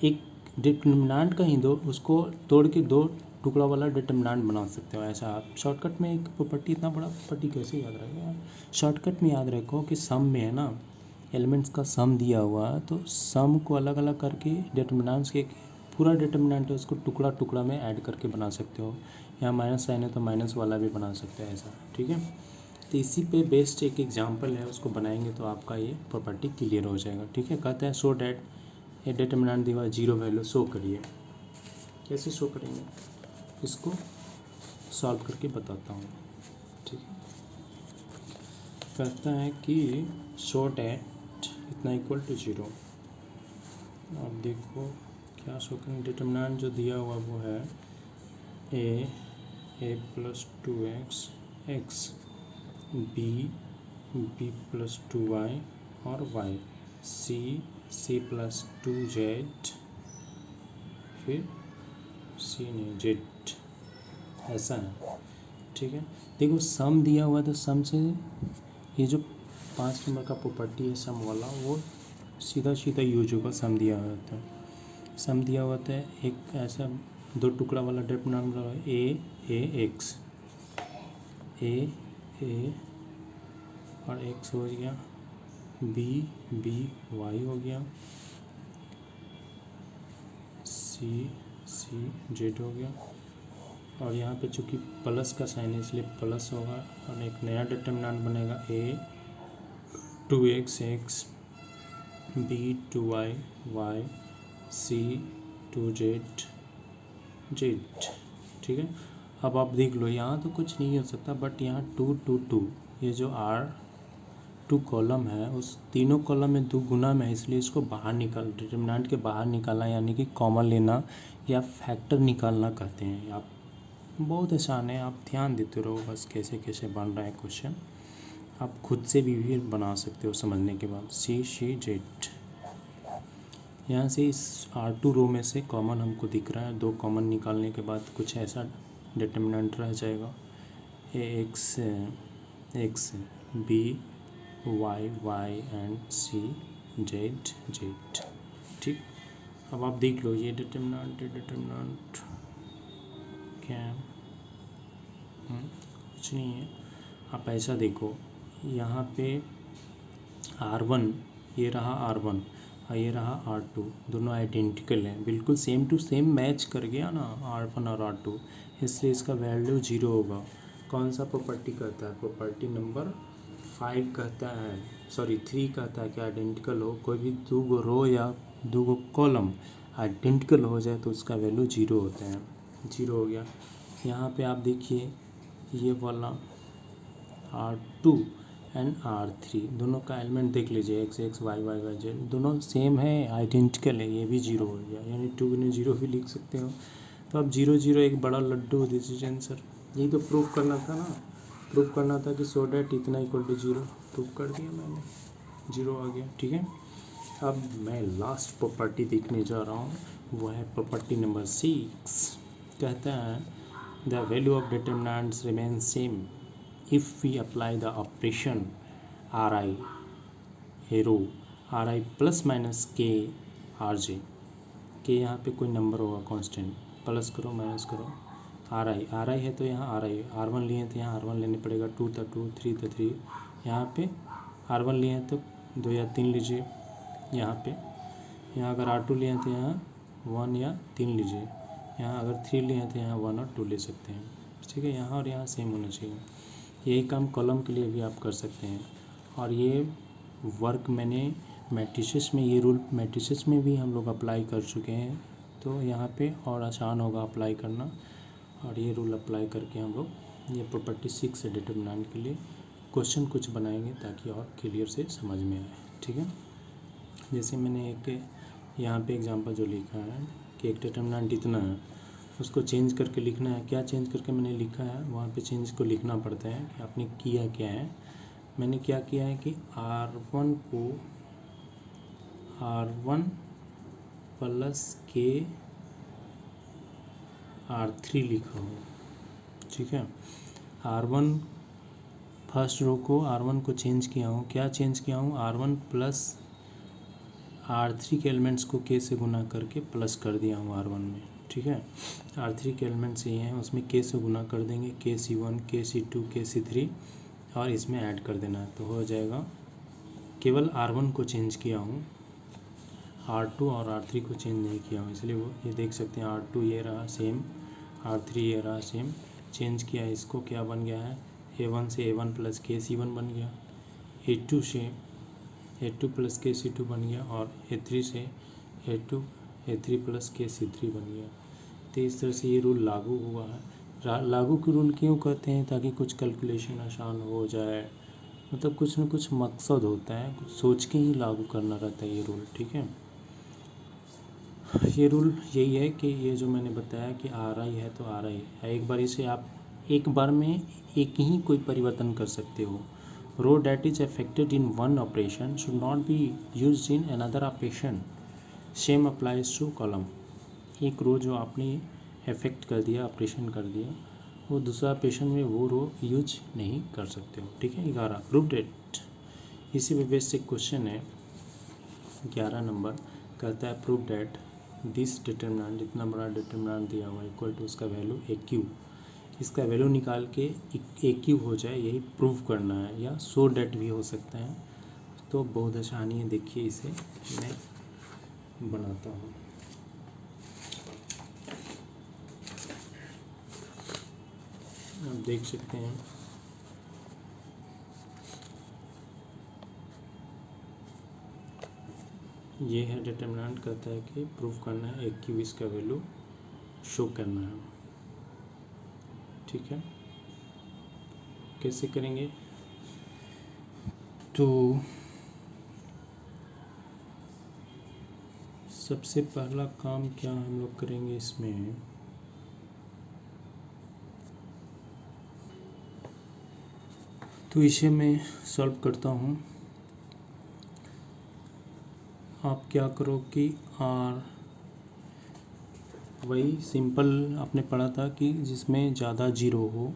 एक डिटरमिनेंट का ही दो, उसको तोड़ के 2 टुकड़ा वाला डिटरमिनेंट बना सकते हो। ऐसा आप शॉर्टकट में एक प्रॉपर्टी, इतना बड़ा प्रॉपर्टी कैसे याद रहेगा, शॉर्टकट में याद रखो कि सम में है ना, एलिमेंट्स का सम दिया हुआ है, तो सम को अलग अलग करके डिटरमिनेंट्स के पूरा डिटरमिनेंट है उसको टुकड़ा टुकड़ा में ऐड करके बना सकते हो। यहाँ माइनस साइन है तो माइनस वाला भी बना सकते हैं ऐसा। ठीक है, तो इसी पे बेस्ड एक एग्जांपल है, उसको बनाएंगे तो आपका ये प्रॉपर्टी क्लियर हो जाएगा। ठीक है, कहते हैं सो डैट ये डिटरमिनेंट दिया हुआ 0 वैल्यू शो करिए। कैसे शो करेंगे, इसको सॉल्व करके बताता हूँ। ठीक है, कहता है कि शो डैट इतना इक्वल टू 0। अब देखो क्या शो करेंगे, डिटरमिनेंट जो दिया हुआ वो है a plus 2x x, b plus 2y और y, c प्लस 2z, फिर c नहीं z, ऐसा है। ठीक है, देखो सम दिया हुआ तो सम से ये जो 5 नंबर का प्रॉपर्टी है सम वाला, वो सीधा सीधा यूज होगा। सम दिया हुआ होता है, सम दिया हुआ था एक ऐसा 2 टुकड़ा वाला डिटरमिनेंट ए एक्स, ए और एक्स हो गया, बी वाई हो गया, सी जेड हो गया, और यहाँ पे चूँकि प्लस का साइन है इसलिए प्लस होगा, और एक नया डिटरमिनेंट बनेगा ए 2x x, b 2y y, c 2z z। ठीक है, अब आप देख लो यहाँ तो कुछ नहीं हो सकता, बट यहाँ 2 2 2, ये जो R2 कॉलम है उस तीनों कॉलम में 2 गुना में है, इसलिए इसको बाहर निकाल, डिटरमिनेंट के बाहर निकालना यानी कि कॉमन लेना या फैक्टर निकालना कहते हैं। आप बहुत आसान है, आप ध्यान देते रहो बस कैसे कैसे बन रहा है क्वेश्चन, आप खुद से भी बना सकते हो समझने के बाद। सी जेड, यहाँ से इस R2 रो में से कॉमन हमको दिख रहा है, 2 कॉमन निकालने के बाद कुछ ऐसा डिटरमिनेंट रह जाएगा, a x b y and c z. ठीक, अब आप देख लो ये डिटरमिनेंट क्या है, कुछ नहीं है। आप ऐसा देखो, यहाँ पे R1 ये रहा R1 और ये रहा R2, दोनों आइडेंटिकल हैं, बिल्कुल सेम टू सेम मैच कर गया ना R1 और R2, इसलिए इसका वैल्यू 0 होगा। कौन सा प्रॉपर्टी कहता है, प्रॉपर्टी नंबर 5 कहता है, सॉरी 3 कहता है कि आइडेंटिकल हो, कोई भी 2 रो या 2 कॉलम आइडेंटिकल हो जाए तो उसका वैल्यू 0 होता है। 0 हो गया। यहाँ पे आप देखिए ये वाला R2 एंड R3 दोनों का एलिमेंट देख लीजिए, x x y y y z दोनों सेम है, आइडेंटिकल है, ये भी 0 हो गया, यानी 2 गुने 0 भी लिख सकते हो। तो अब 0 0 एक बड़ा लड्डू, दिस इज आंसर। यही तो प्रूफ करना था ना, प्रूफ करना था कि सो डैट इतना इक्वल टू 0, प्रूफ कर दिया मैंने, 0 आ गया। ठीक है, अब मैं लास्ट प्रॉपर्टी देखने जा रहा हूँ, वो है प्रॉपर्टी नंबर 6। कहता है the value of determinants remain same if we apply the operation Ri row Ri plus minus के Rj, के यहाँ पे कोई नंबर होगा कांस्टेंट, प्लस करो माइनस करो आर आई है तो यहाँ आर आई, R1 लिए तो यहाँ R1 लेने पड़ेगा, 2 था 2, 3 था 3, यहाँ पे R1 लिए हैं तो 2 या 3 लीजिए यहाँ पे। यहाँ अगर R2 लिए हैं तो यहाँ 1 या 3 लीजिए, यहाँ अगर 3 लिए हैं तो यहाँ 1 और 2 ले सकते हैं। ठीक है, यहाँ और यहाँ सेम होना चाहिए। यही काम कॉलम के लिए भी आप कर सकते हैं। और ये वर्क मैंने मैट्रिसेस में, ये रूल मैट्रिसेस में भी हम लोग अप्लाई कर चुके हैं, तो यहाँ पे और आसान होगा अप्लाई करना। और ये रूल अप्लाई करके हम लोग ये प्रॉपर्टी 6 से डिटरमिनेंट के लिए क्वेश्चन कुछ बनाएंगे ताकि और क्लियर से समझ में आए। ठीक है, जैसे मैंने एक यहाँ पे एग्जांपल जो लिखा है कि एक डिटरमिनेंट इतना है, उसको चेंज करके लिखना है। क्या चेंज करके मैंने लिखा है, वहाँ पे चेंज को लिखना पड़ता है कि आपने किया क्या है। मैंने क्या किया है कि R1 को R1 प्लस के R3 लिखा हूँ। ठीक है, R1 फर्स्ट रो को R1 को चेंज किया हूँ। क्या चेंज किया हूँ, R1 प्लस R3 के एलिमेंट्स को K से गुना करके प्लस कर दिया हूँ R1 में। ठीक है, R3 के एलिमेंट्स ये हैं, उसमें K से गुना कर देंगे, KC1 KC2 KC3 और इसमें ऐड कर देना है तो हो जाएगा। केवल R1 को चेंज किया हूँ, R2 और R3 को चेंज नहीं किया हूँ, इसलिए वो ये देख सकते हैं R2 ये रहा सेम, R3 ये रहा सेम। चेंज किया इसको, क्या बन गया है, A1 से A1 प्लस KC1 बन गया, A2 से A2 प्लस KC2 बन गया और A3 से A3 प्लस KC3 बन गया। तो इस तरह से ये रूल लागू हुआ है। लागू के रूल क्यों कहते हैं, ताकि कुछ कैलकुलेशन आसान हो जाए, मतलब कुछ न कुछ मकसद होता है, कुछ सोच के ही लागू करना रहता है ये रूल। ठीक है, ये रूल यही है कि ये जो मैंने बताया कि आर आई है तो आर आई है, एक बार इसे आप एक बार में एक ही कोई परिवर्तन कर सकते हो। Row that is affected in one operation should not be used in another operation, same applies to column. एक रो जो आपने अफेक्ट कर दिया, ऑपरेशन कर दिया, वो दूसरा ऑपरेशन में वो रो यूज नहीं कर सकते हो। ठीक है, 11 प्रूव डेट, इसी पे बेस्ड एक क्वेश्चन है 11 नंबर, कहता है प्रूव डेट दिस डिटरमिनेंट, इतना बड़ा डिटरमिनेंट दिया हुआ इक्वल टू उसका वैल्यू ए क्यू, इसका वैल्यू निकाल के ए क्यू हो जाए, यही प्रूव करना है, या सो डेट भी हो सकता है। तो बहुत आसानी है, देखिए इसे मैं बनाता हूँ। आप देख सकते हैं ये है डिटरमिनेंट, कहता है कि प्रूफ करना है ए क्यू, इसका वैल्यू शो करना है। ठीक है, कैसे करेंगे, तो सबसे पहला काम क्या हम लोग करेंगे इसमें, तो इसे मैं सॉल्व करता हूँ। आप क्या करो कि आर, वही सिंपल आपने पढ़ा था कि जिसमें ज़्यादा जीरो हो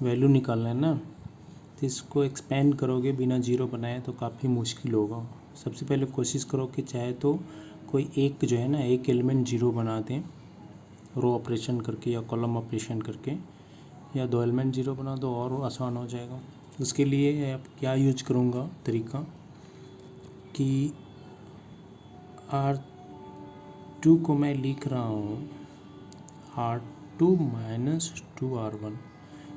वैल्यू निकालना है ना, तो इसको एक्सपेंड करोगे बिना जीरो बनाए तो काफ़ी मुश्किल होगा। सबसे पहले कोशिश करो कि चाहे तो कोई एक जो है ना, एक एलिमेंट जीरो बना दें रो ऑपरेशन करके या कॉलम ऑपरेशन करके, या 2 एलिमेंट जीरो बना दो और आसान हो जाएगा। उसके लिए आप क्या यूज करूँगा तरीका कि R2 को मैं लिख रहा हूँ R2 माइनस 2R1।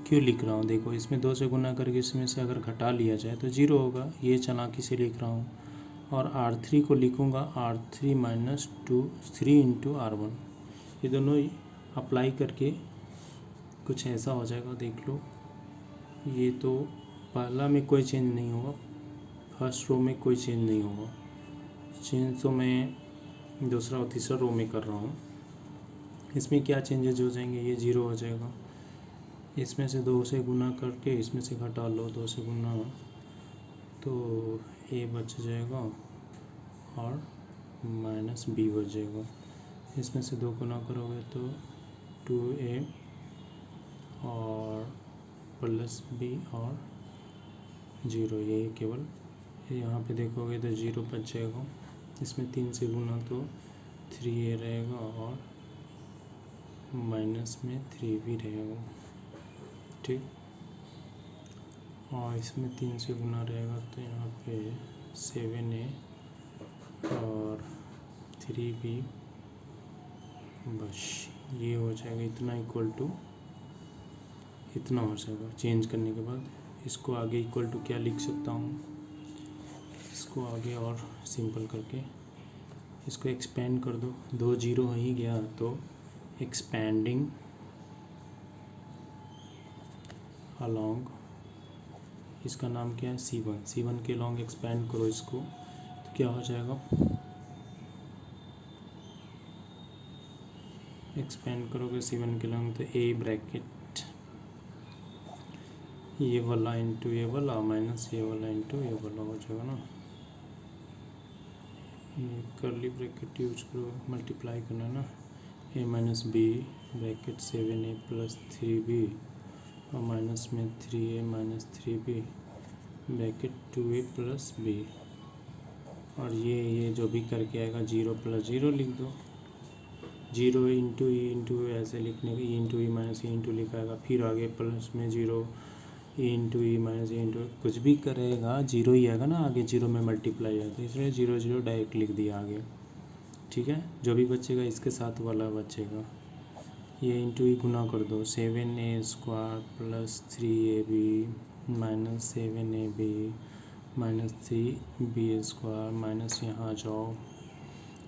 क्यों लिख रहा हूँ, देखो इसमें 2 से गुना करके इसमें से अगर घटा लिया जाए तो जीरो होगा, ये चालाकी से लिख रहा हूँ। और R3 को लिखूँगा R3 माइनस 3 इंटू R1, ये दोनों अप्लाई करके कुछ ऐसा हो जाएगा, देख लो। ये तो पहला में कोई चेंज नहीं होगा, फर्स्ट रो में कोई चेंज नहीं होगा, चेंज तो मैं दूसरा और तीसरा रो में कर रहा हूँ। इसमें क्या चेंजेस हो जाएंगे, ये जीरो हो जाएगा, इसमें से 2 से गुना करके इसमें से घटा लो 2 से गुना, तो ए बच जाएगा और माइनस बी बच जाएगा। इसमें से 2 गुना करोगे तो 2a और प्लस बी और जीरो, यही केवल यहाँ पे देखोगे तो जीरो बच जाएगा। इसमें 3 से गुना तो 3a रहेगा और माइनस में 3 भी रहेगा, ठीक। और इसमें 3 से गुना रहेगा तो यहाँ पे 7a और 3b, बस ये हो जाएगा इतना इक्वल टू इतना हो जाएगा। चेंज करने के बाद इसको आगे इक्वल टू क्या लिख सकता हूँ, इसको आगे और सिंपल करके इसको एक्सपेंड कर दो। 2 जीरो ही गया तो एक्सपेंडिंग अलोंग, इसका नाम क्या है C1, C1 के लॉन्ग एक्सपेंड करो इसको तो क्या हो जाएगा, एक्सपेंड करोगे C1 के लॉन्ग तो A ब्रैकेट ये वाला इंटू ये वाला माइनस ये वाला इंटू ये वाला हो जाएगा ना। कर्ली ब्रैकेट यूज करो, मल्टीप्लाई करना ना। A minus b bracket 7a plus 3b और माइनस में 3a minus 3b bracket 2a plus b, और ये जो भी करके आएगा 0 प्लस 0 लिख दो। 0 इंटू ई इंटू ऐसे लिखने का, ई into e minus e into लिखा आएगा, फिर आगे प्लस में 0 ई into e minus e into कुछ भी करेगा 0 ही आएगा ना, आगे 0 में मल्टीप्लाई आता है, इसलिए 0 0 डायरेक्ट लिख दिया आगे, ठीक है। जो भी बचेगा इसके साथ वाला बचेगा, ये इंटू ई गुना कर दो। 7a square plus 3ab minus 7ab minus 3b square minus यहाँ जाओ,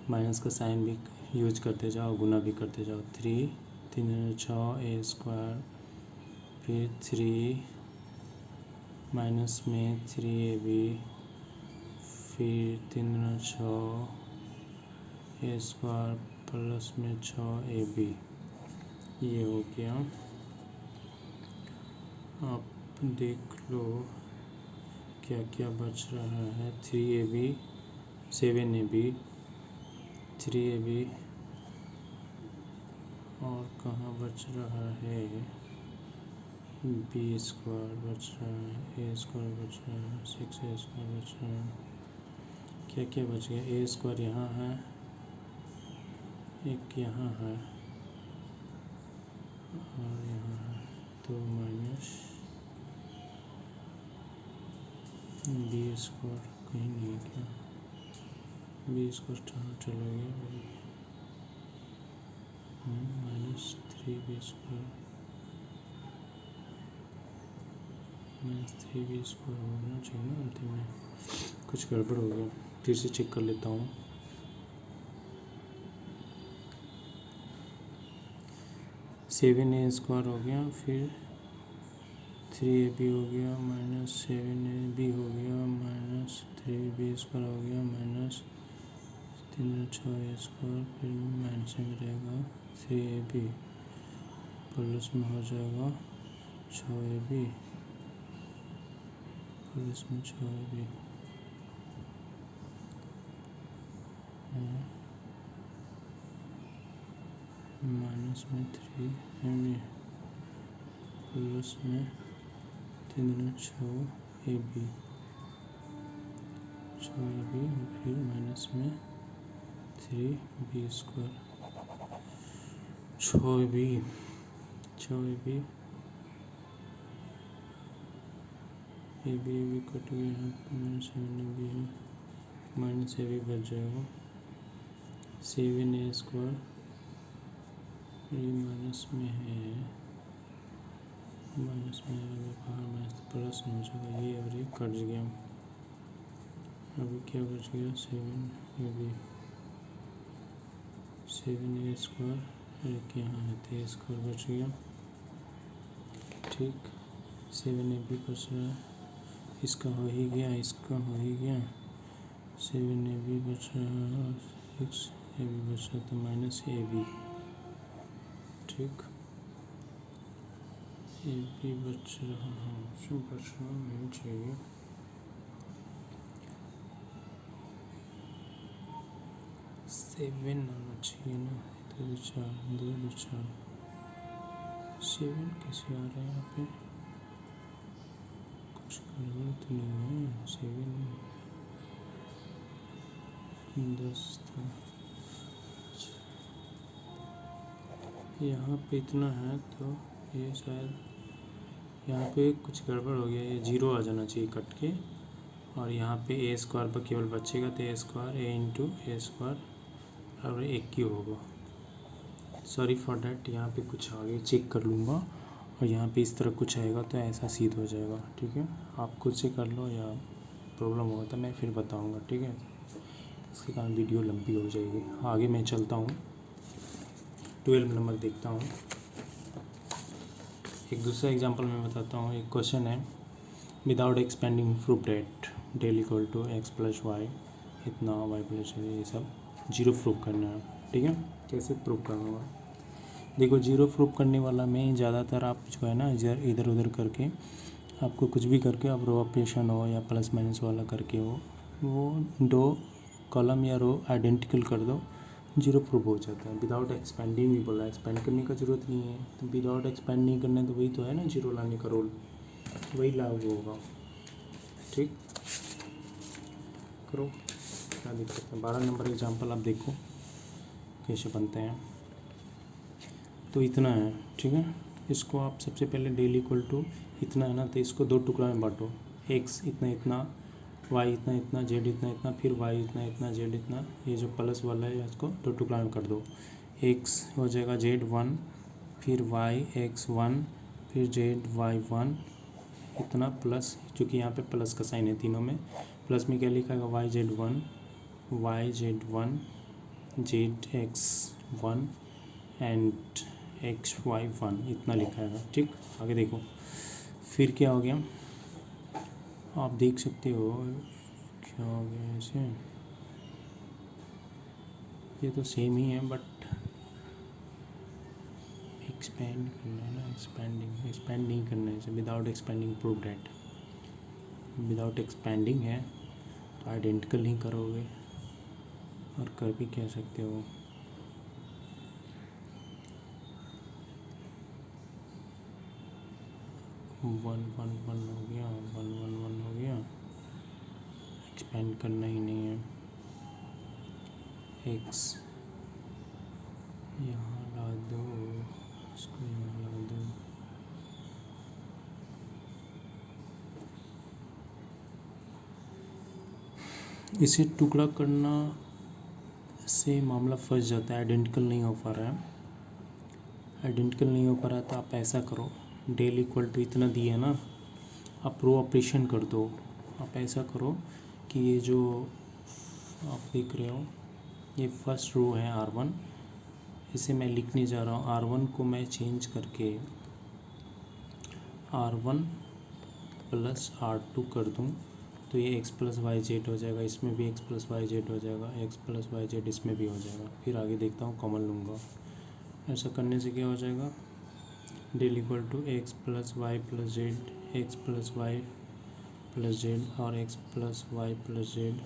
माइनस का साइन भी यूज करते जाओ, गुना भी करते जाओ। 3 3 6 a स्क्वायर फिर 3 माइनस में 3ab फिर 3 6 a स्क्वायर प्लस में 6ab, ये हो गया। आप देख लो क्या क्या बच रहा है, 3ab 7ab 3ab और कहाँ बच रहा है, बी स्क्वायर बच रहा है, ए स्क्वायर बच रहा है, 6a स्क्वायर बच रहा है, क्या क्या बच गया, ए स्क्वायर यहाँ है, एक यहाँ है और यहाँ है, तो माइनस बी स्क्वायर कहीं नहीं है क्या, बी स्क्वायर कहाँ चला गया, minus 3b square minus 3b square होना चाहिए ना अंतिम में, कुछ गड़बड़ हो गया, फिर से चेक कर लेता हूँ। 7a स्क्वायर हो गया, फिर 3ab हो गया माइनस 7ab हो गया माइनस 3b स्क्वायर हो गया माइनस 3 6a स्क्वायर, फिर माइनस में रहेगा 3ab प्लस में हो जाएगा 6ab प्लस में 6ab माइनस में 3ab प्लस में 3 6ab और फिर माइनस में 3b square 6ab a b cut गया, माइनस 7ab है, माइनस ए बी बच जाएगा 7a स्क्वायर, ये माइनस में है, माइनस में बाहर माइनस प्लस में हो जाएगा ये, और ये कट गया। अभी क्या बच गया 7a स्क्वायर, एक यहाँ है तो a स्क्वायर बच गया, ठीक। 7ab बच रहा है, इसका हो ही गया, इसका हो ही गया, 7ab बच रहा है और 6ab बच रहा तो माइनस ab, ठीक। ab बच रहा है, बचना नहीं चाहिए, 7 आना चाहिए ना, 2 4 7 कैसे आ रहा है यहाँ पे, कुछ गड़बड़ तो नहीं है, 7 10 था, यहाँ पे इतना है तो ये शायद यहाँ पे कुछ गड़बड़ हो गया, ये 0 आ जाना चाहिए कट के, और यहाँ पे ए स्क्वायर पर केवल बचेगा तो ए स्क्वायर ए इंटू ए स्क्वायर और एक क्यू होगा। सॉरी फॉर डैट, यहाँ पे कुछ आगे चेक कर लूँगा, और यहाँ पे इस तरह कुछ आएगा तो ऐसा सीध हो जाएगा। ठीक है, आप खुद से कर लो, या प्रॉब्लम होगा तो मैं फिर बताऊँगा। ठीक है, इसके कारण वीडियो लंबी हो जाएगी। आगे मैं चलता हूँ, 12 नंबर देखता हूँ। एक दूसरा एग्जांपल मैं बताता हूँ। एक क्वेश्चन है, without expanding prove that del equal to x plus y इतना वाई प्लस ये सब जीरो प्रूफ करना है। ठीक है, कैसे प्रूफ करूँगा? देखो, जीरो प्रूफ करने वाला में ज़्यादातर आप जो है ना इधर उधर करके आपको कुछ भी करके आप रो ऑपरेशन हो या प्लस माइनस वाला करके हो, वो दो कॉलम या रो आइडेंटिकल कर दो, जीरो प्रूफ हो जाता है। विदाउट एक्सपेंडिंग भी बोला, एक्सपेंड करने का ज़रूरत नहीं है, तो विदाउट एक्सपेंड नहीं करने तो वही तो है ना जीरो लाने का रोल, वही लागू होगा। ठीक, करो, क्या दिक्कत है। 12 नंबर एग्जांपल आप देखो कैसे बनते हैं। तो इतना है, ठीक है, इसको आप सबसे पहले डेल इक्वल टू इतना है ना, तो इसको दो टुकड़ा में बांटो, एक्स इतना इतना, वाई इतना इतना, जेड इतना इतना, फिर वाई इतना इतना, जेड इतना, ये जो प्लस वाला है इसको दो टुकड़ा में कर दो। एक्स हो जाएगा जेड 1, फिर वाई एक्स 1, फिर जेड वाई 1 इतना, प्लस चूँकि यहाँ पे प्लस का साइन है तीनों में, प्लस में क्या लिखा है y z 1, y z 1, z x 1 and x y 1 इतना लिखा है। ठीक, आगे देखो, फिर क्या हो गया, आप देख सकते हो क्या हो गया ऐसे, ये तो सेम ही है बट एक्सपेंड करना है ना, एक्सपेंड नहीं करना है इसे। Without expanding prove that, without expanding है तो आइडेंटिकल ही करोगे, और कर भी कह सकते हो। वन वन वन हो गया, वन वन वन हो गया, एक्सपेंड करना ही नहीं है। एक्स यहाँ ला दो, इसको यहाँ ला दो, इसे टुकड़ा करना से मामला फंस जाता है, आइडेंटिकल नहीं हो पा रहा है। आइडेंटिकल नहीं हो पा रहा तो आप ऐसा करो, डेल इक्वल टू इतना दिया ना, आप रो ऑपरेशन कर दो। आप ऐसा करो कि ये जो आप देख रहे हो ये फर्स्ट रो है R1, इसे मैं लिखने जा रहा हूँ, R1 को मैं चेंज करके R1 प्लस R2 कर दूँ तो ये x प्लस वाई जेड हो जाएगा, इसमें भी x प्लस वाई जेड हो जाएगा, x प्लस वाई जेड इसमें भी हो जाएगा। फिर आगे देखता हूँ, कॉमन लूँगा। ऐसा करने से क्या हो जाएगा, del equal to x plus y plus z, x plus y plus z और x plus y plus z,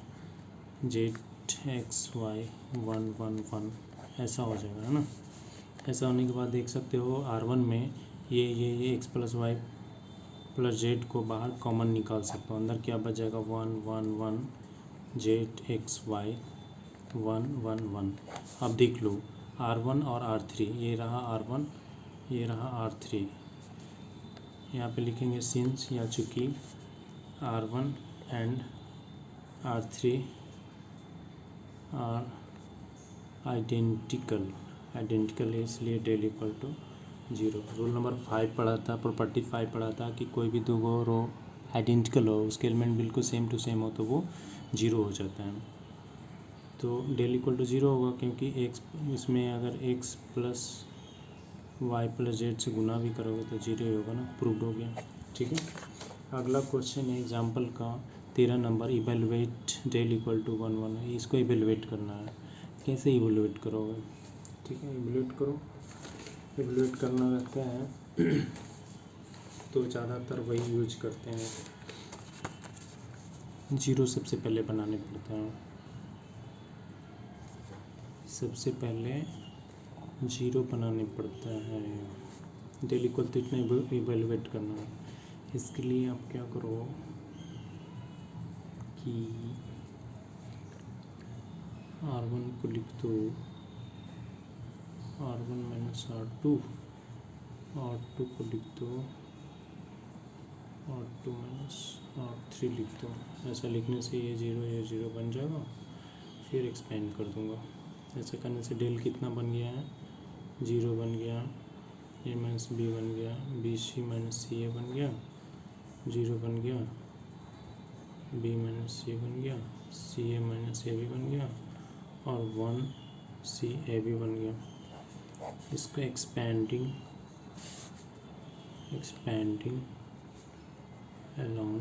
z x y 1 1 1 ऐसा हो जाएगा, है ना। ऐसा होने के बाद देख सकते हो R1 में ये x plus y plus z को बाहर कॉमन निकाल सकता हूँ, अंदर क्या बच जाएगा 1 1 1 जेड एक्स वाई 1 1 1। अब देख लो R1 और R3, ये रहा R1, ये रहा R3, यहाँ पे लिखेंगे सिंस या चूँकि R1 and R3 are identical है, इसलिए del equal to 0। Rule number 5 पढ़ा था, प्रॉपर्टी 5 पढ़ा था कि कोई भी दो रो आइडेंटिकल हो, उसके एलिमेंट बिल्कुल सेम टू सेम हो तो वो 0 हो जाता है। तो डेल इक्वल टू 0 होगा क्योंकि एक्स इसमें अगर x plus y plus z से गुना भी करोगे तो 0 ही होगा ना, प्रूव्ड हो गया। ठीक है, अगला क्वेश्चन है एग्जाम्पल का 13 number, evaluate del equal to 1 1। इसको इवेलुएट करना है, कैसे इवेलुएट करोगे? ठीक है, इवेलुएट करो। इवेलुएट करना रहता है तो ज़्यादातर वही यूज करते हैं, 0 सबसे पहले बनाने पड़ता है, सबसे पहले 0 बनाने पड़ता है। डेल इक्वल तो इतना इवेलुएट करना है, इसके लिए आप क्या करो कि R1 को लिख दो R1 माइनस R2, R2 को लिख दो R2 माइनस R3 लिख दो। ऐसा लिखने से ये जीरो बन जाएगा। फिर एक्सपेंड कर दूंगा। ऐसा करने से डेल कितना बन गया है, 0 बन गया, ए माइनस बी बन गया, बी सी माइनस सी ए बन गया, 0 बन गया, बी माइनस सी बन गया, सी ए माइनस ए बी बन गया और 1 सी ए बी बन गया। इसको एक्सपेंडिंग अलोंग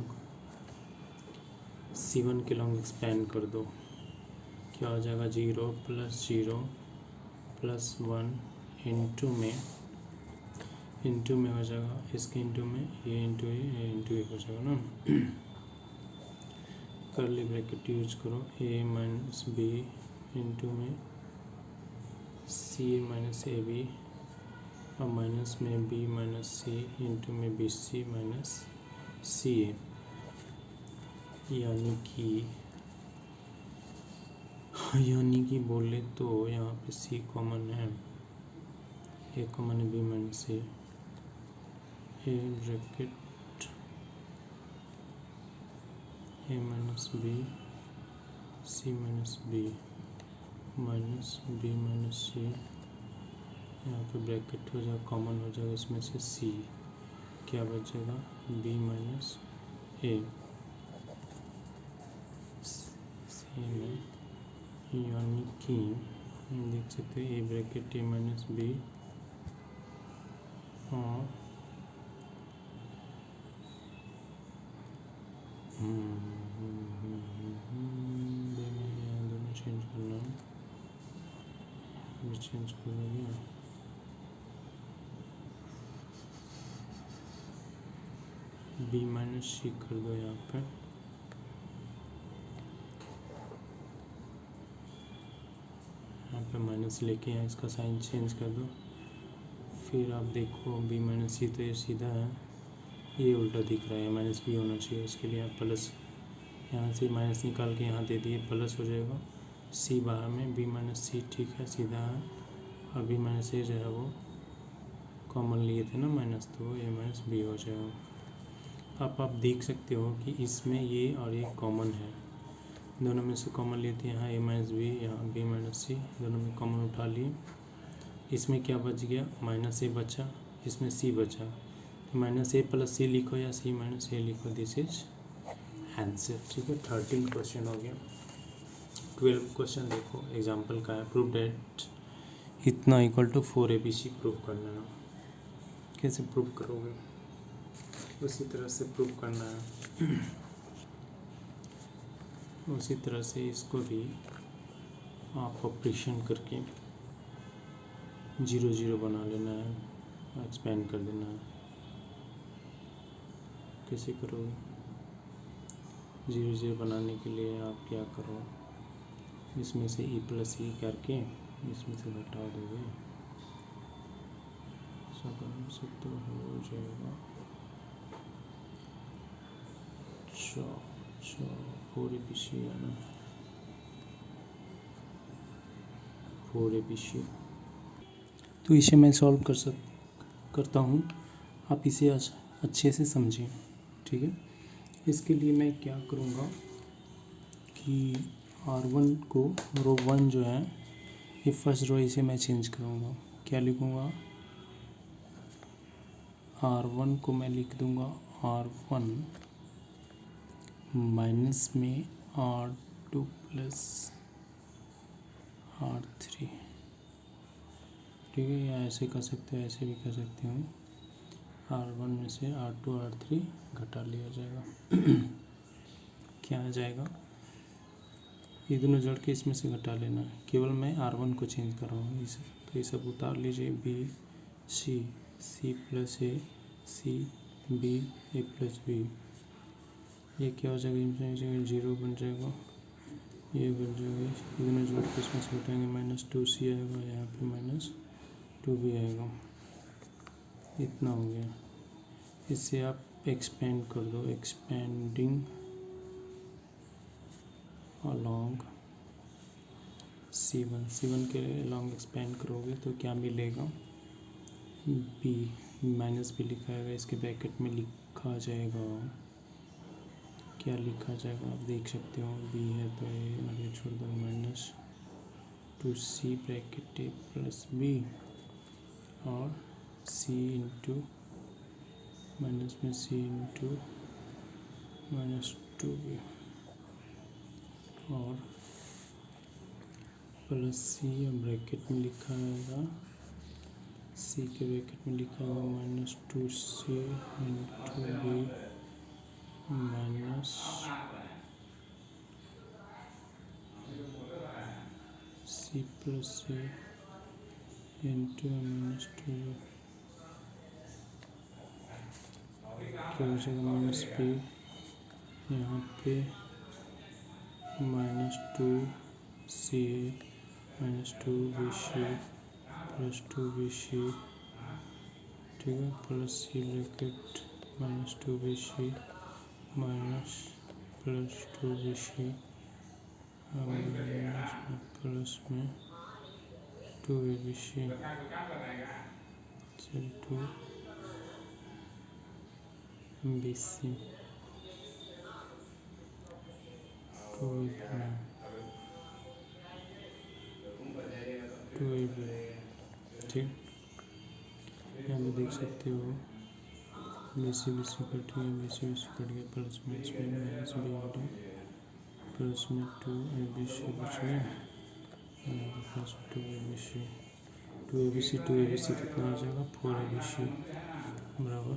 C1 के लॉन्ग एक्सपेंड कर दो। क्या हो जाएगा, 0 प्लस 1 इंटू में हो जाएगा, इसके इंटू में ये इंटू ये हो जाएगा ना। कर्ली ब्रैकेट यूज करो, ए माइनस बी इंटू में C A minus A B और माइनस में बी माइनस सी इंटू में B C minus C A, यानी कि बोले तो यहाँ पे सी कॉमन है, ए कॉमन है, B minus C, A bracket A minus B C minus B minus B minus C, यहाँ पे ब्रैकेट हो जाएगा, कॉमन हो जाएगा इसमें से सी, क्या बचेगा, बी माइनस ए, सी में यानी कि देख सकते हैं ए ब्रैकेट ए माइनस बी और दोनों चेंज करना है, चेंज कर देंगे, बी माइनस सी कर दो यहाँ पे माइनस लेके यहाँ इसका साइन चेंज कर दो। फिर आप देखो बी माइनस सी तो ये सीधा है, ये उल्टा दिख रहा है, माइनस बी होना चाहिए, इसके लिए आप प्लस यहाँ से माइनस निकाल के यहाँ दे दिए, प्लस हो जाएगा, सी बाहर में, बी माइनस सी ठीक है सीधा है, और बी माइनस ए जो है वो कॉमन लिए थे ना माइनस, तो ए माइनस बी हो जाएगा। अब आप देख सकते हो कि इसमें ये और ये कॉमन है, दोनों में से कॉमन लिए थे, यहाँ ए माइनस बी, यहाँ बी माइनस सी, दोनों में कॉमन उठा लिए। इसमें क्या बच गया, माइनस ए बचा, इसमें सी बचा, तो माइनस ए प्लस सी लिखो या सी माइनस ए लिखो, दिस इज आंसर। ठीक है, 13 क्वेश्चन हो गया। 12 क्वेश्चन देखो, एग्जाम्पल का है, प्रूव डेट इतना इक्वल टू 4ABC प्रूव करना है। कैसे प्रूव करोगे, उसी तरह से प्रूव करना है, उसी तरह से इसको भी आप ऑपरेशन करके 0 0 बना लेना है, एक्सपेंड कर देना है। कैसे करोगे, 0 0 बनाने के लिए आप क्या करो, इसमें से e प्लस ई करके इसमें से घटा दोगे, ऐसा करने से तो हो जाएगा। अच्छा 4ABC है ना, 4ABC, तो इसे मैं सॉल्व करता हूँ, आप इसे अच्छे से समझिए। ठीक है, इसके लिए मैं क्या करूँगा कि R1 को रो 1 जो है, ये फर्स्ट रो, इसे मैं चेंज करूँगा। क्या लिखूँगा, R1 को मैं लिख दूँगा R1 माइनस में R2 प्लस R3। ठीक है, या ऐसे कर सकते हैं, ऐसे भी कर सकते हूँ, R1 में से R2 R3 घटा लिया जाएगा। क्या आ जाएगा, ये दोनों जोड़ के इसमें से घटा लेना है, केवल मैं R1 को चेंज कर रहा हूँ। तो ये सब उतार लीजिए, बी सी, सी प्लस ए सी, बी ए प्लस बी, ये क्या हो जाएगा, इनमें 0 बन जाएगा, ये बन जाएगा, ये दोनों जोड़ के इसमें से घटाएंगे, -2c आएगा, यहाँ पे -2b आएगा, इतना हो गया। इससे आप एक्सपेंड कर दो, एक्सपेंडिंग अलोंग C1 के लॉन्ग एक्सपेंड करोगे तो क्या मिलेगा, बी माइनस बी लिखा जाएगा, इसके ब्रैकेट में लिखा जाएगा, क्या लिखा जाएगा आप देख सकते हो, बी है तो ए और ये छोड़ दो, माइनस 2C ब्रैकेट ए प्लस बी और C इंटू माइनस में C इंटू -2B और प्लस C ब्रैकेट में लिखा जाएगा, C के ब्रैकेट में लिखा होगा -2C into B minus C plus A into -2 क्या हो जाएगा, माइनस बी यहाँ पे -2C -2BC प्लस 2BC, ठीक है, plus C bracket -2BC minus plus 2BC plus में 2ABC चल 2BC 2AB, ठीक, यहाँ पे देख सकते हो BC कट गया, BC कट गया, प्लस में इसमें माइनस बी आ गया, प्लस में 2ABC बच गया, प्लस 2ABC कितना आ जाएगा, 4ABC बराबर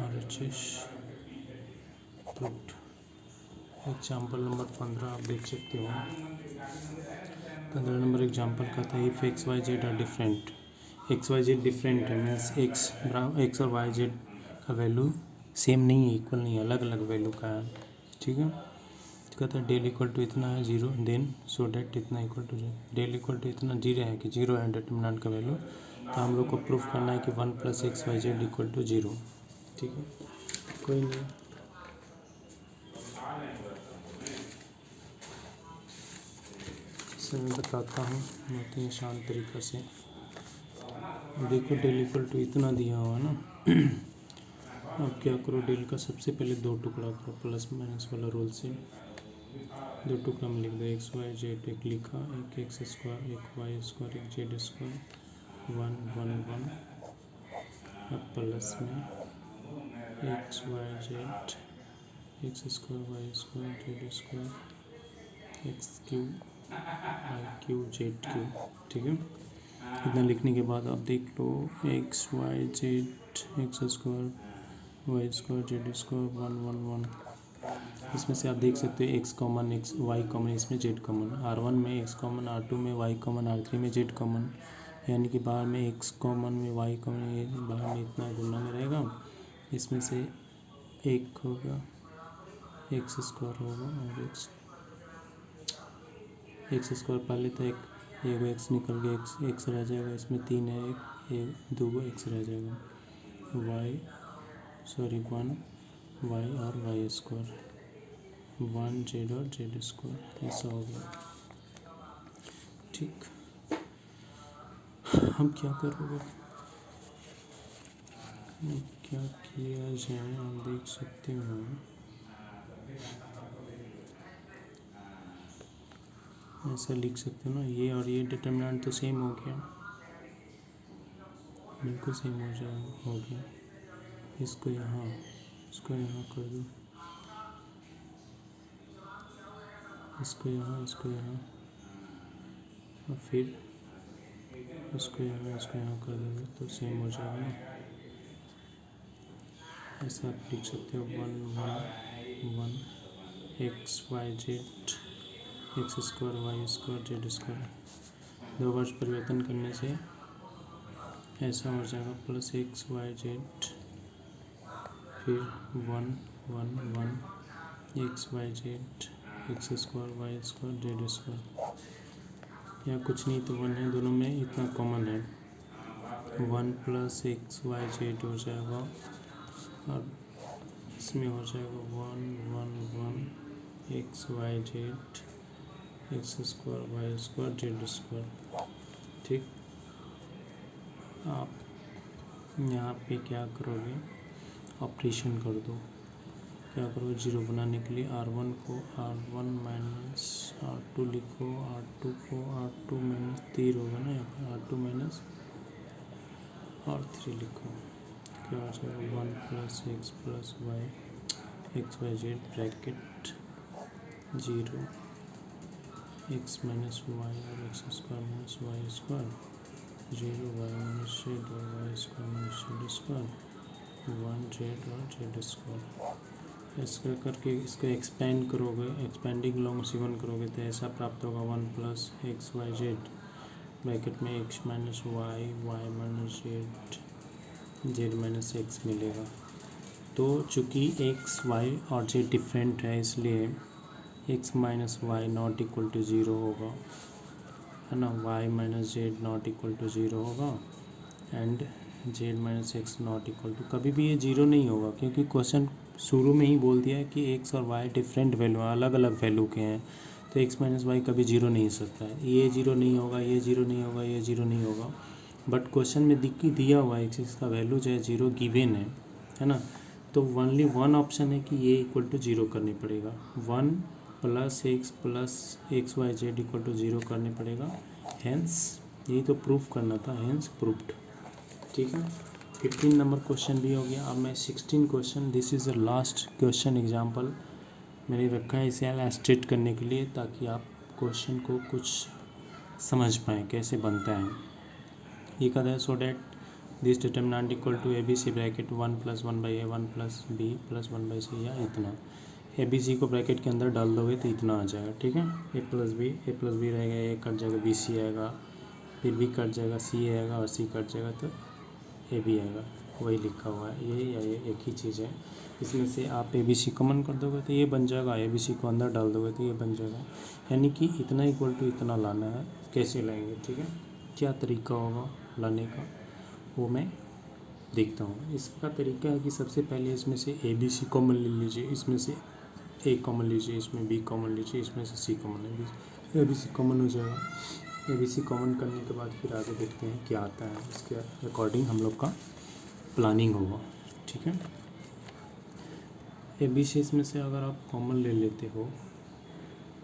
RHS प्रूव्ड। एग्जाम्पल नंबर 15 आप देख सकते हो, 15 नंबर एग्जाम्पल का था, if x y z are different, x y z different है, मीन्स एक्स और वाई जेड का वैल्यू सेम नहीं है, इक्वल नहीं है, अलग अलग वैल्यू का है, ठीक है, तो कहता है डेल इक्वल टू इतना है 0, देन सो डेट इतना equal to 0, del equal to इतना 0 है कि 0 है डिटरमिनेंट का वैल्यू, तो हम लोग को प्रूफ करना है कि 1 + x y z equal to 0, ठीक है, कोई नहीं, मैं बताता हूँ बहुत ही आसान तरीक़ा से। देखो डेल इक्वल टू इतना दिया हुआ ना, अब क्या करो, डेल का सबसे पहले 2 टुकड़ा करो, प्लस माइनस वाला रूल से 2 टुकड़ा में लिख दो, एक्स वाई जेड, एक लिखा, एक एक्स स्क्वायर, एक वाई स्क्वायर, एक जेड स्क्वायर, 1 1 1, अब प्लस में x y z, x square y square z square, x cube y cube z cube, ठीक है, इतना लिखने के बाद आप देख लो, x y z x square y square z square 1 1 1, इसमें से आप देख सकते हो x common, x y common, इसमें जेड कॉमन, R1 में एक्स कॉमन, R2 में वाई कॉमन, R3 में जेड कॉमन, यानी कि बाहर में एक्स कॉमन में वाई कॉमन, ये बाहर में इतना गुना में रहेगा, इसमें से एक होगा एक्स स्क्वायर होगा और एक्स स्क्वायर पहले तो एक एक्स निकल गया, एक्स रह जाएगा, इसमें 3 है, एक 2 एक्स रह जाएगा, 1 वाई और वाई स्क्वायर, 1 जेड और जेड स्क्वायर, ऐसा हो गया, ठीक, हम क्या करोगे, क्या किया जाए, आप देख सकते हो, ऐसा लिख सकते हो ना, ये और ये डिटरमिनेंट तो सेम हो गया, बिल्कुल सेम हो गया, इसको यहाँ कर दो, इसको यहाँ और फिर इसको यहाँ कर दोगे तो सेम हो जाएगा ना, ऐसा आप लिख सकते हो, 1 1 1 x y z x square y square z square, 2 बार परिवर्तन करने से ऐसा हो जाएगा, प्लस एक्स वाई जेड, फिर 1 1 1 x y z x square y square z square, या कुछ नहीं तो 1 है, दोनों में इतना कॉमन है, 1 + एक्स वाई जेड हो जाएगा, और इसमें हो जाएगा 1 1 1 x y z x square y square z square. ठीक, आप यहाँ पे क्या करोगे, ऑपरेशन कर दो। क्या करो, जीरो बनाने के लिए R1 को R1 माइनस R2 लिखो, R2 को R2 माइनस 3 होगा ना, यहाँ पर R2 माइनस R3 लिखो। क्या हो जाएगा, 1 plus x plus y x y z bracket 0 x minus y और x square minus y square 0 y minus z और y square minus z square 1 z और जेड स्क्वायर। इसका करके इसको एक्सपेंड करोगे, एक्सपेंडिंग लॉन्ग C1 करोगे तो ऐसा प्राप्त होगा 1 plus x y z bracket में x minus y y minus z z minus x मिलेगा। तो चूँकि एक्स वाई और जेड डिफरेंट है इसलिए x minus y not equal to 0 होगा, है ना, y minus z not equal to 0 होगा and z minus x not equal to, कभी भी ये 0 नहीं होगा क्योंकि क्वेश्चन शुरू में ही बोल दिया है कि एक्स और वाई डिफरेंट वैल्यू अलग अलग वैल्यू के हैं, तो एक्स माइनस वाई कभी 0 नहीं हो सकता है। ये 0 नहीं होगा, ये 0 नहीं होगा, ये 0 नहीं होगा, बट क्वेश्चन में दिया हुआ है कि इसका वैल्यू जो है 0 गिवन है ना, तो ओनली वन ऑप्शन है कि ये इक्वल टू 0 करनी पड़ेगा, 1 plus x y z equal to 0 करने पड़ेगा। हेंस यही तो प्रूफ करना था, हेंस प्रूफ्ड। ठीक है, 15 नंबर क्वेश्चन भी हो गया। अब मैं 16 question, this is the last question example मैंने रखा है इसे इलस्ट्रेट करने के लिए, ताकि आप क्वेश्चन को कुछ समझ पाएँ कैसे बनता है। ये कहता है so that this determinant equal to ABC bracket 1 plus 1 by A 1 plus B plus 1 by C, या इतना ABC को ब्रैकेट के अंदर डाल दोगे तो इतना आ जाएगा। ठीक है, A प्लस बी रहेगा, A कट जाएगा, BC आएगा, फिर B कट जाएगा, C आएगा और C कट जाएगा तो ए भी आएगा, वही लिखा हुआ है, ये एक ही चीज़ है। इसमें से आप ABC कॉमन कर दोगे तो ये बन जाएगा, ABC को अंदर डाल दोगे तो ये बन जाएगा, यानी कि इतना इक्वल टू इतना लाना है। कैसे लाएंगे, ठीक है, क्या तरीका होगा लाने का वो मैं देखता हूँ। इसका तरीका है कि सबसे पहले इसमें से ABC कॉमन ले लीजिए, इसमें से A कॉमन लीजिए, इसमें B कॉमन लीजिए, इसमें से C कॉमन लीजिए, ABC कॉमन हो जाएगा। ABC कॉमन करने के बाद फिर आगे देखते हैं क्या आता है, इसके अकॉर्डिंग हम लोग का प्लानिंग होगा। ठीक है, ABC इसमें से अगर आप कॉमन ले लेते हो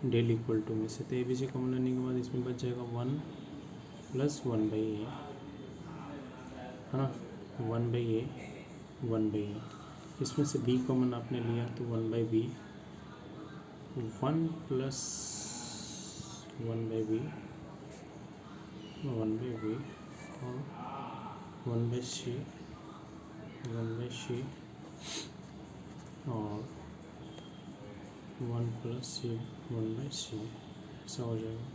डेल इक्वल टू में से, तो ABC कॉमन लेने के बाद इसमें बच जाएगा 1 प्लस 1 बाई A, है ना, 1 बाई A 1 बाई A। इसमें से B कॉमन आपने लिया तो 1 by B, 1 plus 1 by B 1 by B और 1 बाई C 1 बाई C और 1 प्लस C 1 बाई C, ऐसा हो जाएगा।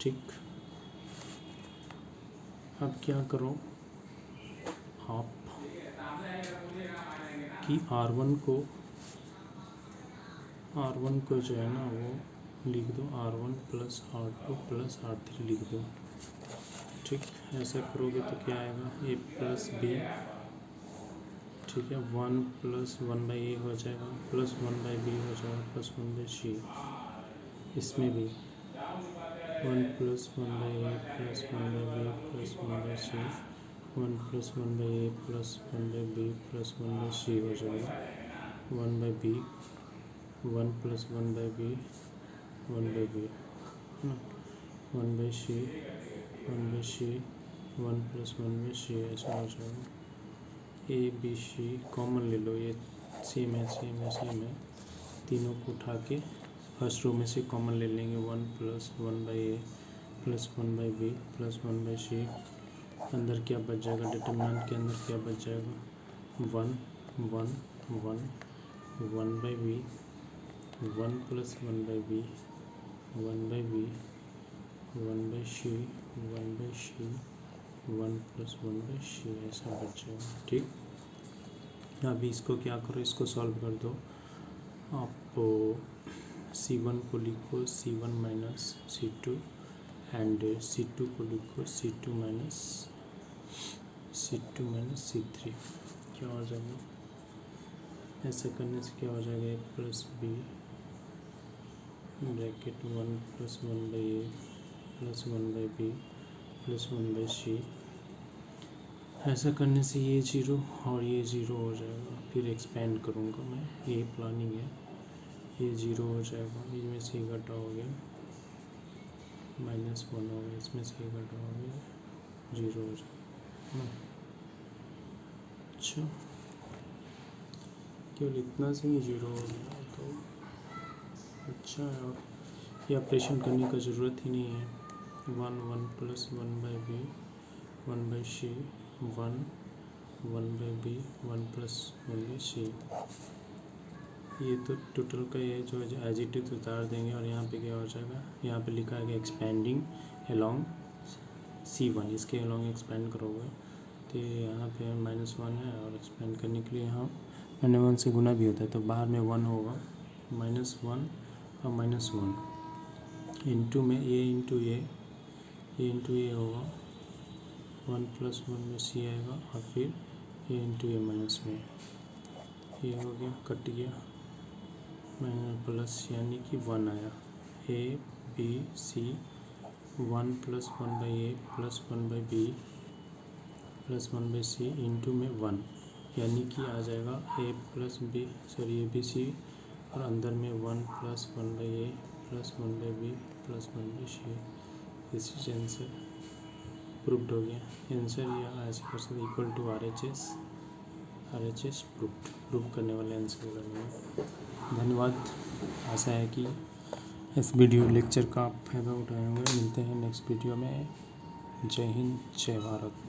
ठीक, अब क्या करो आप कि R1 को जो है ना वो लिख दो, R1 plus R2 plus R3 लिख दो। ठीक, ऐसा करोगे तो क्या आएगा, A प्लस B, ठीक है, 1 प्लस 1 बाई A हो जाएगा, प्लस 1 बाई B हो जाएगा, प्लस 1 बाई C। इसमें भी 1 plus 1 by A plus 1 by B plus 1 by C, 1 plus 1 by A plus 1 by B plus 1 by C हो जाएगा, 1 by B 1 plus 1 by B 1 by B, है ना, 1 by C 1 by C 1 plus 1 by C, ऐसा हो जाएगा। ABC common ले लो, ये same है, तीनों को उठा के फर्स्ट रो में से कॉमन ले लेंगे, 1 plus 1 by A plus 1 by B plus 1 by C। अंदर क्या बच जाएगा, डिटरमिनेंट के अंदर क्या बच जाएगा, 1 1 1 1 by B 1 plus 1 by B 1 by B 1 by C 1 by C 1 plus 1 by C, ऐसा बच जाएगा। ठीक, अभी इसको क्या करो, इसको सॉल्व कर दो। आप C1 को लिखो C1 minus C2 and C2 को लिखो C2 माइनस C3, क्या हो जाएगा, ऐसा करने से क्या हो जाएगा, A plus B bracket 1 + 1/a + 1/b + 1/c। ऐसा करने से ये 0 और ये 0 हो जाएगा। फिर एक्सपेंड करूँगा मैं, ये प्लानिंग है। ये 0 हो जाएगा, इसमें से घटा हो गया -1 हो गया, इसमें से घटा हो गया 0 हो जाएगा। अच्छा, केवल इतना से ही 0 हो गया तो अच्छा है। और ये ऑपरेशन करने का ज़रूरत ही नहीं है। 1 + 1/b 1/c 1 1/b 1 + 1/c। ये तो टोटल का ये जो एज इट इज उतार देंगे और यहाँ पे क्या हो जाएगा, यहाँ पे लिखा है एक्सपेंडिंग अलोंग C1, इसके अलोंग एक्सपेंड करोगे तो यहाँ पे -1 है और एक्सपेंड करने के लिए यहाँ -1 से गुना भी होता है, तो बाहर में 1 होगा, -1 और -1 इंटू में ये इंटू ये इंटू ये होगा 1 + 1/c आएगा और फिर ये इंटू ये माइनस में ये हो गया, कट गया प्लस, यानी कि 1 आया। A B C 1 + 1/a + 1/b + 1/c into में 1, यानी कि आ जाएगा ABC और अंदर में 1 + 1/a + 1/b + 1/c। This is answer, proved हो गया आंसर। या ऐसे कर सकते इक्वल टू RHS प्रूव करने वाले आंसर करेंगे। धन्यवाद। आशा है कि इस वीडियो लेक्चर का आप फायदा उठाए होंगे। मिलते हैं नेक्स्ट वीडियो में। जय हिंद, जय भारत।